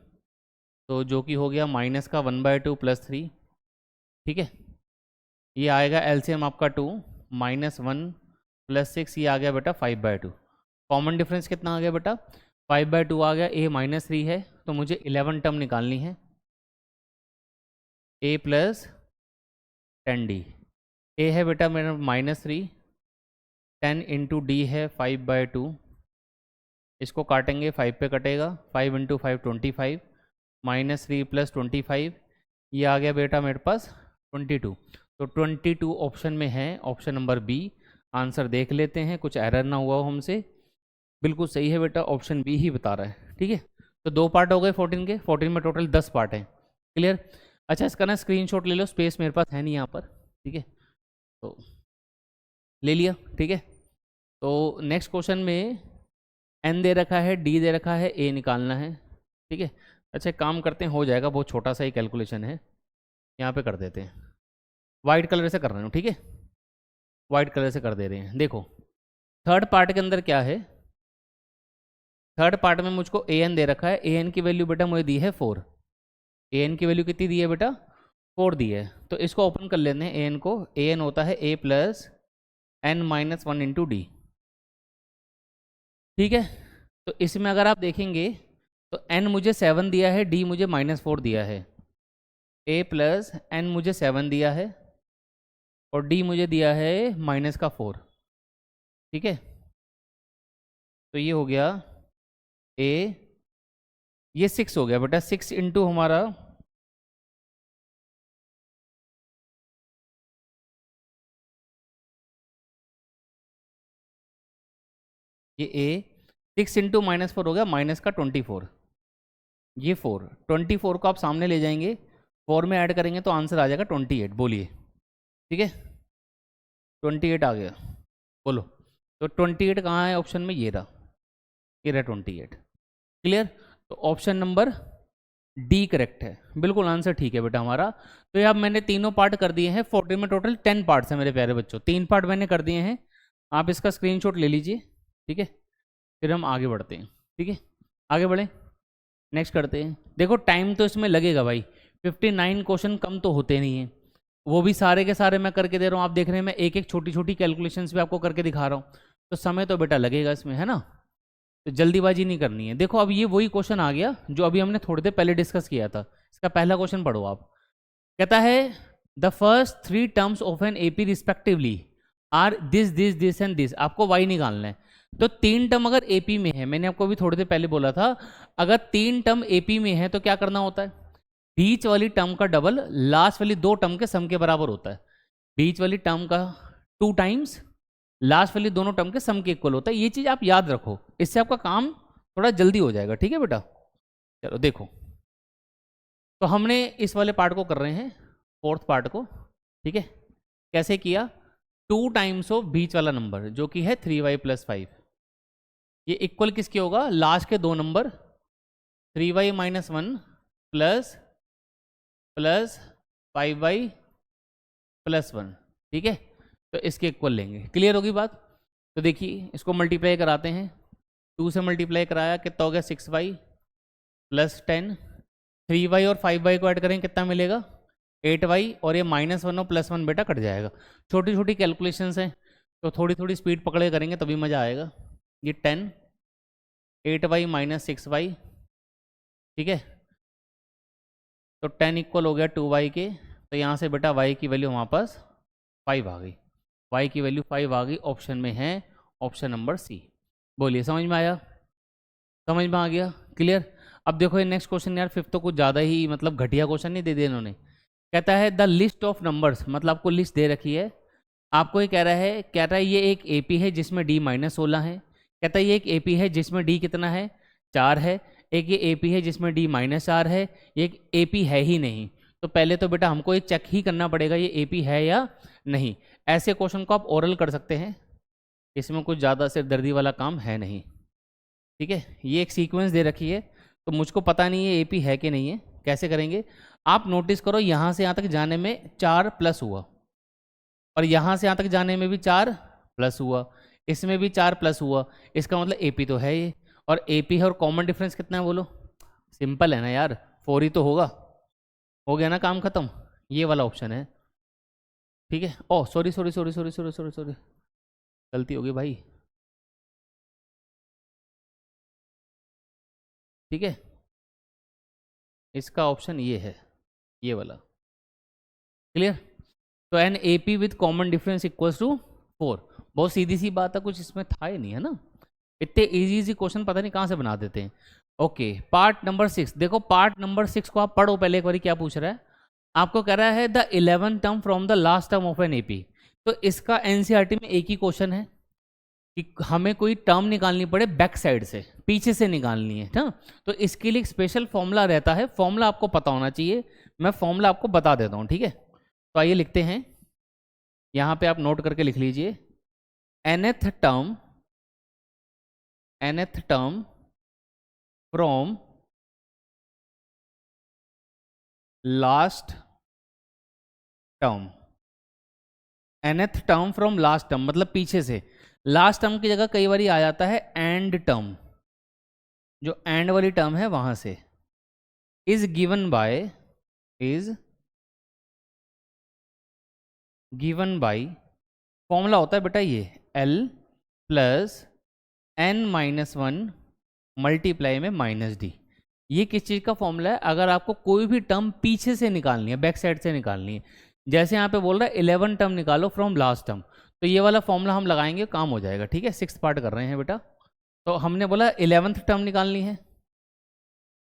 तो जो कि हो गया -1/2 + 3, ठीक है। ये आएगा एलसीएम आपका 2 -1 + 6, ये आ गया बेटा 5/2। कॉमन डिफरेंस कितना आ गया बेटा? 5/2 आ गया। ए -3 है, तो मुझे 11 टर्म निकालनी है। ए प्लस 10D। ए है बेटा मेरा -3, 10 इंटू डी है 5/2। इसको काटेंगे, 5 पे कटेगा, 5 × 5 25, -3 + 25, ये आ गया बेटा मेरे पास 22। तो 22 ऑप्शन में है, ऑप्शन नंबर बी। आंसर देख लेते हैं, कुछ एरर ना हुआ हो हमसे। बिल्कुल सही है बेटा, ऑप्शन बी ही बता रहा है, ठीक है। तो 2 पार्ट हो गए 14 के। 14 में टोटल 10 पार्ट हैं। क्लियर? अच्छा, इसका ना स्क्रीनशॉट ले लो, स्पेस मेरे पास है नहीं यहाँ पर, ठीक है। तो ले लिया, ठीक है। तो नेक्स्ट क्वेश्चन में एन दे रखा है, डी दे रखा है, ए निकालना है, ठीक है। अच्छा काम करते हैं, हो जाएगा, बहुत छोटा सा ही कैलकुलेशन है, यहाँ पे कर देते हैं। वाइट कलर से कर रहे हो, ठीक है, वाइट कलर से कर दे रहे हैं। देखो थर्ड पार्ट के अंदर क्या है, थर्ड पार्ट में मुझको ए एन दे रखा है। ए एन की वैल्यू बेटा मुझे दी है 4। ए एन की वैल्यू कितनी दी है बेटा? 4 दी है। तो इसको ओपन कर लेते हैं ए एन को। ए एन होता है ए प्लस n - 1 इंटू डी, ठीक है। तो इसमें अगर आप देखेंगे तो n मुझे 7 दिया है, d मुझे -4 दिया है। a प्लस n मुझे 7 दिया है और d मुझे दिया है -4, ठीक है। तो ये हो गया a, ये 6 हो गया बेटा। 6 इंटू हमारा ये a 6 इंटू -4 हो गया, माइनस का 24, ये 4। 24 को आप सामने ले जाएंगे, 4 में ऐड करेंगे तो आंसर आ जाएगा 28। बोलिए, ठीक है, 28 आ गया। बोलो, तो 28 कहाँ है ऑप्शन में? ये रहा, ये रहा 28। क्लियर? तो ऑप्शन नंबर डी करेक्ट है, बिल्कुल आंसर ठीक है बेटा हमारा। तो ये अब मैंने तीनों पार्ट कर दिए हैं। 14 में टोटल 10 पार्ट्स हैं मेरे प्यारे बच्चों, 3 पार्ट मैंने कर दिए हैं। आप इसका स्क्रीनशॉट ले लीजिए, ठीक है, फिर हम आगे बढ़ते हैं, ठीक है। आगे बढ़ें, नेक्स्ट करते हैं। देखो टाइम तो इसमें लगेगा भाई, 59 क्वेश्चन कम तो होते नहीं हैं, वो भी सारे के सारे मैं करके दे रहा हूँ। आप देख रहे हैं मैं एक एक छोटी छोटी कैलकुलेशंस भी आपको करके दिखा रहा हूँ, तो समय तो बेटा लगेगा इसमें, है ना। तो जल्दीबाजी नहीं करनी है। देखो अब ये वही क्वेश्चन आ गया जो अभी हमने थोड़ी देर पहले डिस्कस किया था। इसका पहला क्वेश्चन पढ़ो आप। कहता है the first 3 terms of an AP respectively are this this this and this. आपको वाई निकालना है। तो 3 टर्म अगर एपी में है, मैंने आपको अभी थोड़ी देर पहले बोला था, अगर 3 टर्म एपी में है तो क्या करना होता है? बीच वाली टर्म का डबल लास्ट वाली 2 टर्म के सम के बराबर होता है। बीच वाली टर्म का 2 टाइम्स लास्ट वाली दोनों टर्म के सम के इक्वल होता है। ये चीज़ आप याद रखो, इससे आपका काम थोड़ा जल्दी हो जाएगा। ठीक है बेटा, चलो देखो, तो हमने इस वाले पार्ट को कर रहे हैं, फोर्थ पार्ट को। ठीक है, कैसे किया, 2 टाइम्स ऑफ बीच वाला नंबर जो कि है 3y + 5, ये इक्वल किसके होगा, लास्ट के दो नंबर 3y - 1 प्लस 5y + 1। ठीक है, तो इसके इक्वल लेंगे। क्लियर होगी बात। तो देखिए इसको मल्टीप्लाई कराते हैं, 2 से मल्टीप्लाई कराया कितना हो गया, 6y + 10, 3y और 5y को ऐड करें कितना मिलेगा, 8y, और ये -1 और +1 बेटा कट जाएगा। छोटी छोटी कैलकुलेशंस हैं तो थोड़ी थोड़ी स्पीड पकड़े करेंगे तभी मज़ा आएगा। ये 10, 8y - 6y, ठीक है, तो 10 इक्वल हो गया 2y के। तो यहाँ से बेटा y की वैल्यू हमारे पास 5 आ गई, y की वैल्यू 5 आ गई, ऑप्शन में है ऑप्शन नंबर सी। बोलिए समझ में आया, समझ में आ गया, क्लियर। अब देखो ये नेक्स्ट क्वेश्चन यार, फिफ्थ तो कुछ ज़्यादा ही मतलब घटिया क्वेश्चन नहीं दे दिया इन्होंने। कहता है द लिस्ट ऑफ नंबर्स, मतलब आपको लिस्ट दे रखी है, आपको ये कह रहा है ये एक एपी है जिसमें d -16 है। कहता है ये एक एपी है जिसमें d कितना है, 4 है। एक ये एपी है जिसमें d -4 है, ये एक एपी है ही नहीं। तो पहले तो बेटा हमको ये चेक ही करना पड़ेगा ये एपी है या नहीं। ऐसे क्वेश्चन को आप ओरल कर सकते हैं, इसमें कुछ ज़्यादा सिरदर्दी वाला काम है नहीं। ठीक है, ये एक सीक्वेंस दे रखी है तो मुझको पता नहीं है एपी है कि नहीं है, कैसे करेंगे। आप नोटिस करो यहाँ से यहाँ तक जाने में 4 प्लस हुआ, और यहाँ से यहाँ तक जाने में भी 4 प्लस हुआ, इसमें भी 4 प्लस हुआ, इसका मतलब एपी तो है ये। और एपी है और कॉमन डिफरेंस कितना है बोलो, सिंपल है ना यार, 4 ही तो होगा। हो गया ना काम खत्म, ये वाला ऑप्शन है। ठीक है, oh sorry sorry sorry sorry sorry sorry sorry, गलती हो गई भाई। ठीक है, इसका ऑप्शन ये है, ये वाला। क्लियर। तो an A P with common difference equals to 4। बहुत सीधी सी बात है, कुछ इसमें था ही नहीं है ना। इतने इजी इजी क्वेश्चन पता नहीं कहाँ से बना देते हैं। ओके, पार्ट नंबर 6 देखो, पार्ट नंबर 6 को आप पढ़ो पहले एक बार, क्या पूछ रहा है आपको। कह रहा है the 11th term from the last term of an AP. तो इसका एनसीईआरटी में एक ही क्वेश्चन है कि हमें कोई टर्म निकालनी पड़े बैक साइड से, पीछे से निकालनी है ना। तो इसके लिए एक स्पेशल फॉर्मूला रहता है, फॉर्मूला आपको पता होना चाहिए, मैं फॉर्मूला आपको बता देता हूँ। ठीक है, तो आइए लिखते हैं, यहाँ पे आप नोट करके लिख लीजिए, nth term from last term. nth term from last term मतलब पीछे से। लास्ट टर्म की जगह कई बार आ जाता है एंड टर्म, जो एंड वाली टर्म है वहां से। इज गिवन बाय फॉर्मूला होता है बेटा ये L + n-1 मल्टीप्लाई में -d। ये किस चीज़ का फॉर्मूला है, अगर आपको कोई भी टर्म पीछे से निकालनी है, बैक साइड से निकालनी है। जैसे यहाँ पे बोल रहा है 11 टर्म निकालो फ्रॉम लास्ट टर्म, तो ये वाला फॉर्मूला हम लगाएंगे, काम हो जाएगा। ठीक है, 6th पार्ट कर रहे हैं बेटा। तो हमने बोला 11th टर्म निकालनी है,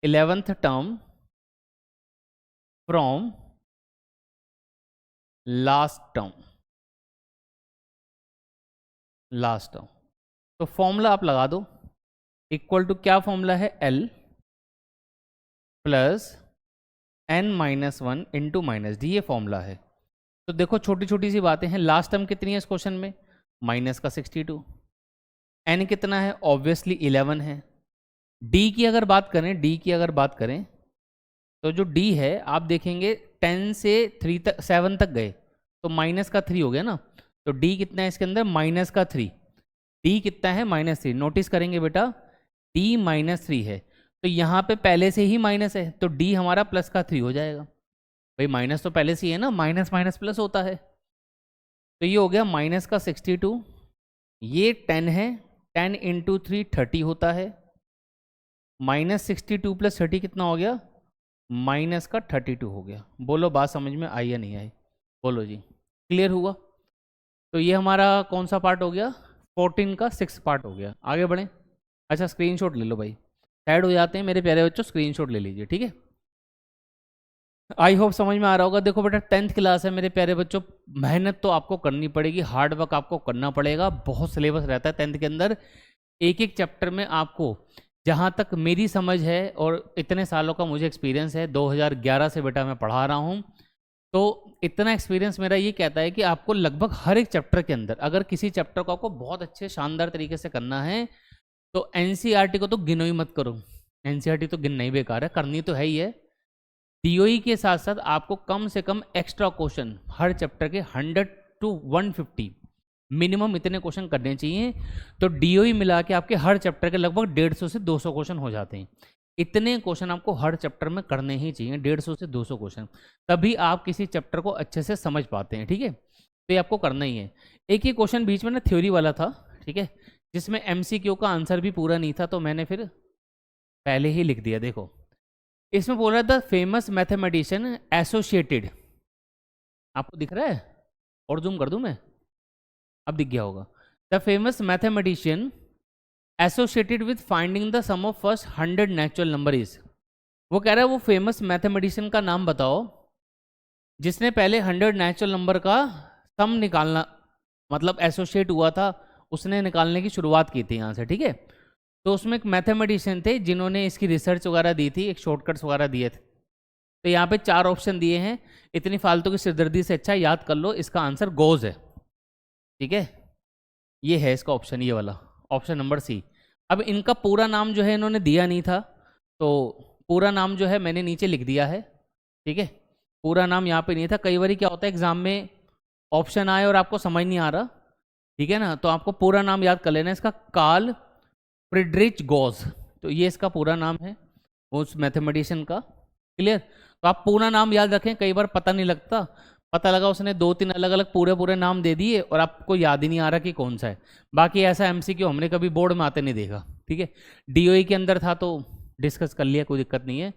11th term from last term, तो फॉर्मूला आप लगा दो, इक्वल टू क्या फॉर्मूला है, L + n-1 इंटू -d, ये फॉर्मूला है। तो देखो छोटी छोटी सी बातें हैं। लास्ट टर्म कितनी है इस क्वेश्चन में, -62, n कितना है, ऑब्वियसली 11 है। d की अगर बात करें तो जो d है आप देखेंगे 10 से 7 तक गए तो -3 हो गया ना। तो d कितना है इसके अंदर, -3। d कितना है, -3। नोटिस करेंगे बेटा d -3 है, तो यहाँ पे पहले से ही माइनस है, तो d हमारा +3 हो जाएगा। भाई माइनस तो पहले से ही है ना, माइनस माइनस प्लस होता है। तो ये हो गया -62, ये 10 है, 10 × 3 30 होता है, -62 + 30 कितना हो गया, -32 हो गया। बोलो बात समझ में आई या नहीं आई, बोलो जी, क्लियर हुआ। तो ये हमारा कौन सा पार्ट हो गया, 14 का 6th पार्ट हो गया। आगे बढ़ें। अच्छा स्क्रीनशॉट ले लो भाई, साइड हो जाते हैं मेरे प्यारे बच्चों, स्क्रीनशॉट ले लीजिए। ठीक है, आई होप समझ में आ रहा होगा। देखो बेटा 10th क्लास है मेरे प्यारे बच्चों, मेहनत तो आपको करनी पड़ेगी, हार्ड वर्क आपको करना पड़ेगा। बहुत सिलेबस रहता है 10th के अंदर, एक एक चैप्टर में आपको, जहाँ तक मेरी समझ है और इतने सालों का मुझे एक्सपीरियंस है, 2011 से बेटा मैं पढ़ा रहा हूँ, तो इतना एक्सपीरियंस मेरा ये कहता है कि आपको लगभग हर एक चैप्टर के अंदर, अगर किसी चैप्टर को आपको बहुत अच्छे शानदार तरीके से करना है तो एनसीईआरटी को तो गिनो ही मत करो। एनसीईआरटी तो गिनना ही बेकार है, करनी तो है ही है। डीओई के साथ साथ आपको कम से कम एक्स्ट्रा क्वेश्चन हर चैप्टर के 100 to 150 मिनिमम इतने क्वेश्चन करने चाहिए। तो डीओई मिला के आपके हर चैप्टर के लगभग 150 से 200 क्वेश्चन हो जाते हैं। इतने क्वेश्चन आपको हर चैप्टर में करने ही चाहिए, 150 से 200 क्वेश्चन, तभी आप किसी चैप्टर को अच्छे से समझ पाते हैं। ठीक है, तो ये आपको करना ही है। एक ही क्वेश्चन बीच में ना थ्योरी वाला था, ठीक है, जिसमें एमसीक्यू का आंसर भी पूरा नहीं था, तो मैंने फिर पहले ही लिख दिया। देखो इसमें बोल रहा था फेमस मैथमेटिशियन एसोसिएटेड, आपको दिख रहा है और जूम कर दूं मैं, अब दिख गया होगा। The famous mathematician associated with finding the sum of first 100 natural number is. वो कह रहा है वो फेमस मैथमेटिशियन का नाम बताओ जिसने पहले 100 नेचुरल नंबर का सम निकालना, मतलब एसोसिएट हुआ था, उसने निकालने की शुरुआत की थी यहाँ से। ठीक है, तो उसमें एक मैथमेटिशियन थे जिन्होंने इसकी रिसर्च वगैरह दी थी, एक शॉर्टकट्स वगैरह दिए थे। तो यहाँ पे 4 ऑप्शन दिए हैं, इतनी फालतू की सिरदर्दी से अच्छा याद कर लो, इसका आंसर गोज है। ठीक है, ये है इसका ऑप्शन, ये वाला ऑप्शन नंबर सी। अब इनका पूरा नाम जो है इन्होंने दिया नहीं था, तो पूरा नाम जो है मैंने नीचे लिख दिया है। ठीक है, पूरा नाम यहाँ पे नहीं था। कई बार क्या होता है एग्जाम में ऑप्शन आए और आपको समझ नहीं आ रहा, ठीक है ना, तो आपको पूरा नाम याद कर लेना है इसका, कार्ल फ्रिडरिच गॉस, तो ये इसका पूरा नाम है उस मैथमेटिशियन का। क्लियर, तो आप पूरा नाम याद रखें, कई बार पता नहीं लगता, पता लगा उसने 2-3 अलग अलग पूरे पूरे नाम दे दिए और आपको याद ही नहीं आ रहा कि कौन सा है। बाकी ऐसा एमसीक्यू हमने कभी बोर्ड में आते नहीं देखा। ठीक है, डीओई के अंदर था तो डिस्कस कर लिया, कोई दिक्कत नहीं है।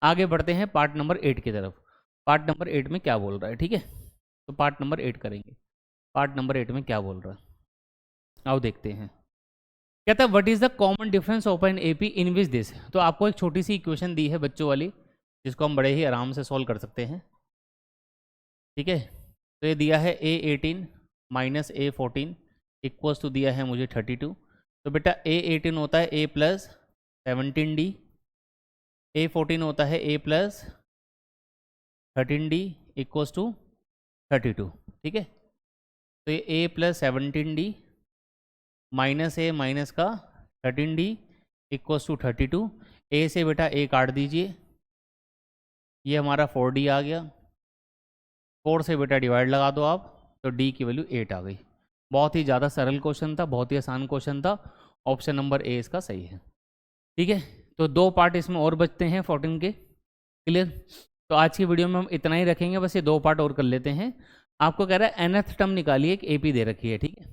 आगे बढ़ते हैं पार्ट नंबर 8 की तरफ। पार्ट नंबर 8 में क्या बोल रहा है, ठीक है, तो पार्ट नंबर 8 करेंगे। पार्ट नंबर 8 में क्या बोल रहा है, आओ देखते हैं। कहता है what is the common difference of an AP in which this. तो आपको एक छोटी सी इक्वेशन दी है बच्चों वाली, जिसको हम बड़े ही आराम से सॉल्व कर सकते हैं। ठीक है, तो ये दिया है A18 minus A14 equals to दिया है मुझे 32। तो बेटा A18 होता है A प्लस 17D, A14 होता है A plus 13D equals to 32। ठीक है, तो ये A plus 17D minus A minus का 13D इक्वल्स टू 32। ए से बेटा ए काट दीजिए, ये हमारा 4D आ गया, 4 से बेटा डिवाइड लगा दो आप, तो D की वैल्यू 8 आ गई। बहुत ही ज़्यादा सरल क्वेश्चन था, बहुत ही आसान क्वेश्चन था, ऑप्शन नंबर ए इसका सही है। ठीक है, तो 2 पार्ट इसमें और बचते हैं 14 के। क्लियर, तो आज की वीडियो में हम इतना ही रखेंगे, बस ये 2 पार्ट और कर लेते हैं। आपको कह रहा है nth टर्म निकालिए, एक AP दे रखी है। ठीक है,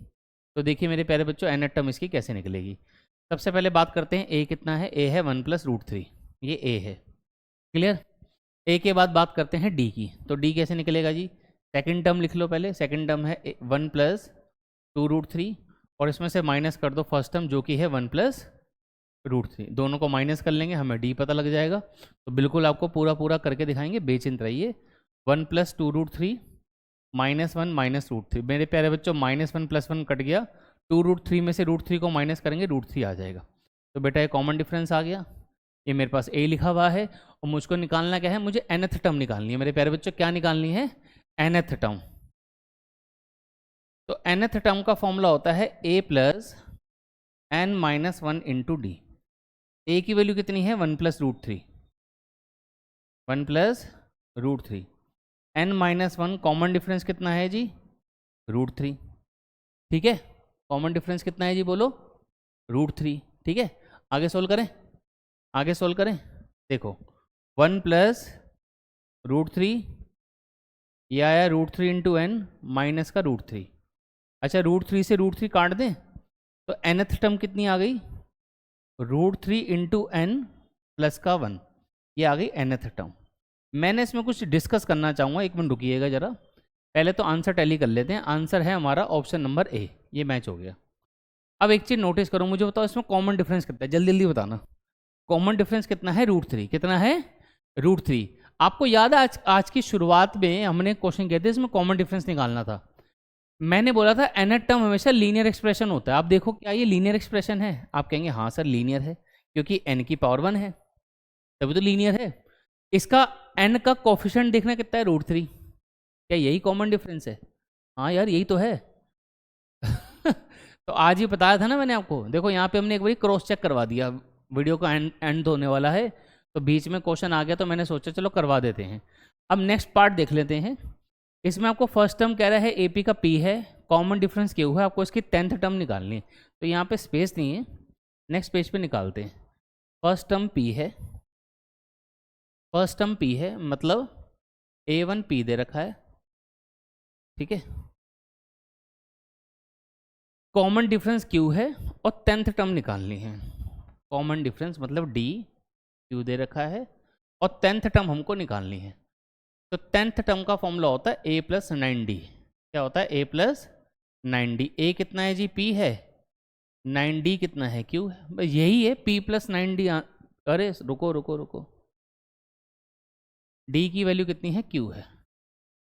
तो देखिए मेरे प्यारे बच्चों nth टर्म इसकी कैसे निकलेगी। सबसे पहले बात करते हैं A कितना है, A है 1 + √3, ये A है। क्लियर, A के बाद बात करते हैं D की, तो D कैसे निकलेगा जी, सेकंड टर्म लिख लो पहले। सेकंड टर्म है 1 + 2√3 और इसमें से माइनस कर दो फर्स्ट टर्म जो कि है 1 + √3, दोनों को माइनस कर लेंगे, हमें D पता लग जाएगा। तो बिल्कुल आपको पूरा पूरा करके दिखाएंगे, बेचिंत रहिए। 1 + 2√3 -1 - √3, मेरे प्यारे बच्चों -1 + 1 कट गया, 2√3 में से √3 को माइनस करेंगे, √3 आ जाएगा। तो बेटा ये कॉमन डिफरेंस आ गया, ये मेरे पास A लिखा हुआ है और मुझको निकालना क्या है, मुझे nth टर्म निकालनी है। मेरे प्यारे बच्चों क्या निकालनी है, nth टर्म। तो nth टर्म का फॉर्मूला होता है A + n - 1 × D। A की वैल्यू कितनी है, 1 + √3, 1 + √3, n - 1 कॉमन डिफरेंस कितना है जी, √3। ठीक है, कॉमन डिफरेंस कितना है जी, बोलो, √3। ठीक है, आगे सोल्व करें, आगे सोल्व करें। देखो 1 + √3, ये आया √3 × n माइनस का √3। अच्छा √3 से √3 काट दें, तो nth टर्म कितनी आ गई, √3 × n प्लस का 1, ये आ गई nth टर्म। मैंने इसमें कुछ डिस्कस करना चाहूँगा, एक मिनट रुकिएगा ज़रा, पहले तो आंसर टैली कर लेते हैं। आंसर है हमारा ऑप्शन नंबर A, ये मैच हो गया। अब एक चीज़ नोटिस करो, मुझे बताओ इसमें कॉमन डिफरेंस कितना है, जल्दी जल्दी बताना। कॉमन डिफरेंस कितना है, √3, कितना है, √3। आपको याद है आज की शुरुआत में हमने क्वेश्चन किए थे, इसमें कॉमन डिफरेंस निकालना था। मैंने बोला था nth टर्म हमेशा लीनियर एक्सप्रेशन होता है। आप देखो क्या ये लीनियर एक्सप्रेशन है? आप कहेंगे हाँ सर लीनियर है, क्योंकि n की पावर 1 है तभी तो लीनियर है। इसका n का कोफिशिएंट देखना कितना है, √3। क्या यही कॉमन डिफरेंस है? हाँ यार यही तो है। तो आज ही बताया था ना मैंने आपको। देखो यहाँ पे हमने एक बार क्रॉस चेक करवा दिया, वीडियो का एंड होने वाला है तो बीच में क्वेश्चन आ गया तो मैंने सोचा चलो करवा देते हैं। अब नेक्स्ट पार्ट देख लेते हैं। इसमें आपको फर्स्ट टर्म कह रहा है AP का P है, कॉमन डिफरेंस Q है, आपको इसकी 10th टर्म निकालनी है। तो यहाँ पे स्पेस नहीं है, नेक्स्ट पेज पे निकालते हैं। फर्स्ट टर्म P है, फर्स्ट टर्म P है मतलब A1 P दे रखा है, ठीक है। कॉमन डिफरेंस Q है और 10th टर्म निकालनी है। कॉमन डिफरेंस मतलब D Q दे रखा है और 10th टर्म हमको निकालनी है। तो 10th टर्म का फॉर्मूला होता है A + 9D। क्या होता है? A + 9D। A कितना है जी? P है। 9D कितना है? Q है। बस यही है, P + 9D। अरे रुको रुको रुको, D की वैल्यू कितनी है? Q है।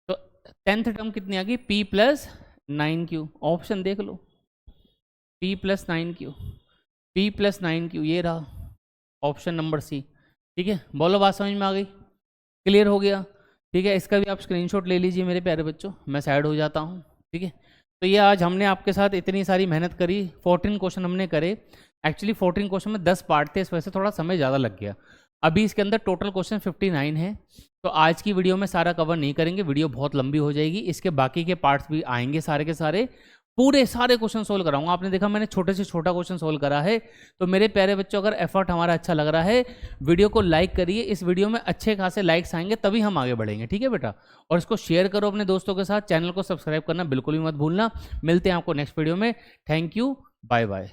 तो 10th टर्म कितनी आ गई? P + 9Q। ऑप्शन देख लो, P + 9Q, P + 9Q, ये रहा ऑप्शन नंबर C। ठीक है, बोलो बात समझ में आ गई? क्लियर हो गया? ठीक है, इसका भी आप स्क्रीनशॉट ले लीजिए मेरे प्यारे बच्चों, मैं साइड हो जाता हूँ। ठीक है, तो ये आज हमने आपके साथ इतनी सारी मेहनत करी, 14 क्वेश्चन हमने करे। एक्चुअली 14 क्वेश्चन में 10 पार्ट थे, इस वजह से थोड़ा समय ज़्यादा लग गया। अभी इसके अंदर टोटल क्वेश्चन 59 है। तो आज की वीडियो में सारा कवर नहीं करेंगे, वीडियो बहुत लंबी हो जाएगी। इसके बाकी के पार्ट्स भी आएंगे, सारे के सारे पूरे सारे क्वेश्चन सोल्व कराऊंगा। आपने देखा मैंने छोटे से छोटा क्वेश्चन सोल्व करा है। तो मेरे प्यारे बच्चों, अगर एफर्ट हमारा अच्छा लग रहा है, वीडियो को लाइक करिए। इस वीडियो में अच्छे खासे लाइक्स आएंगे तभी हम आगे बढ़ेंगे, ठीक है बेटा। और इसको शेयर करो अपने दोस्तों के साथ। चैनल को सब्सक्राइब करना बिल्कुल भी मत भूलना। मिलते हैं आपको नेक्स्ट वीडियो में। Thank you, bye bye.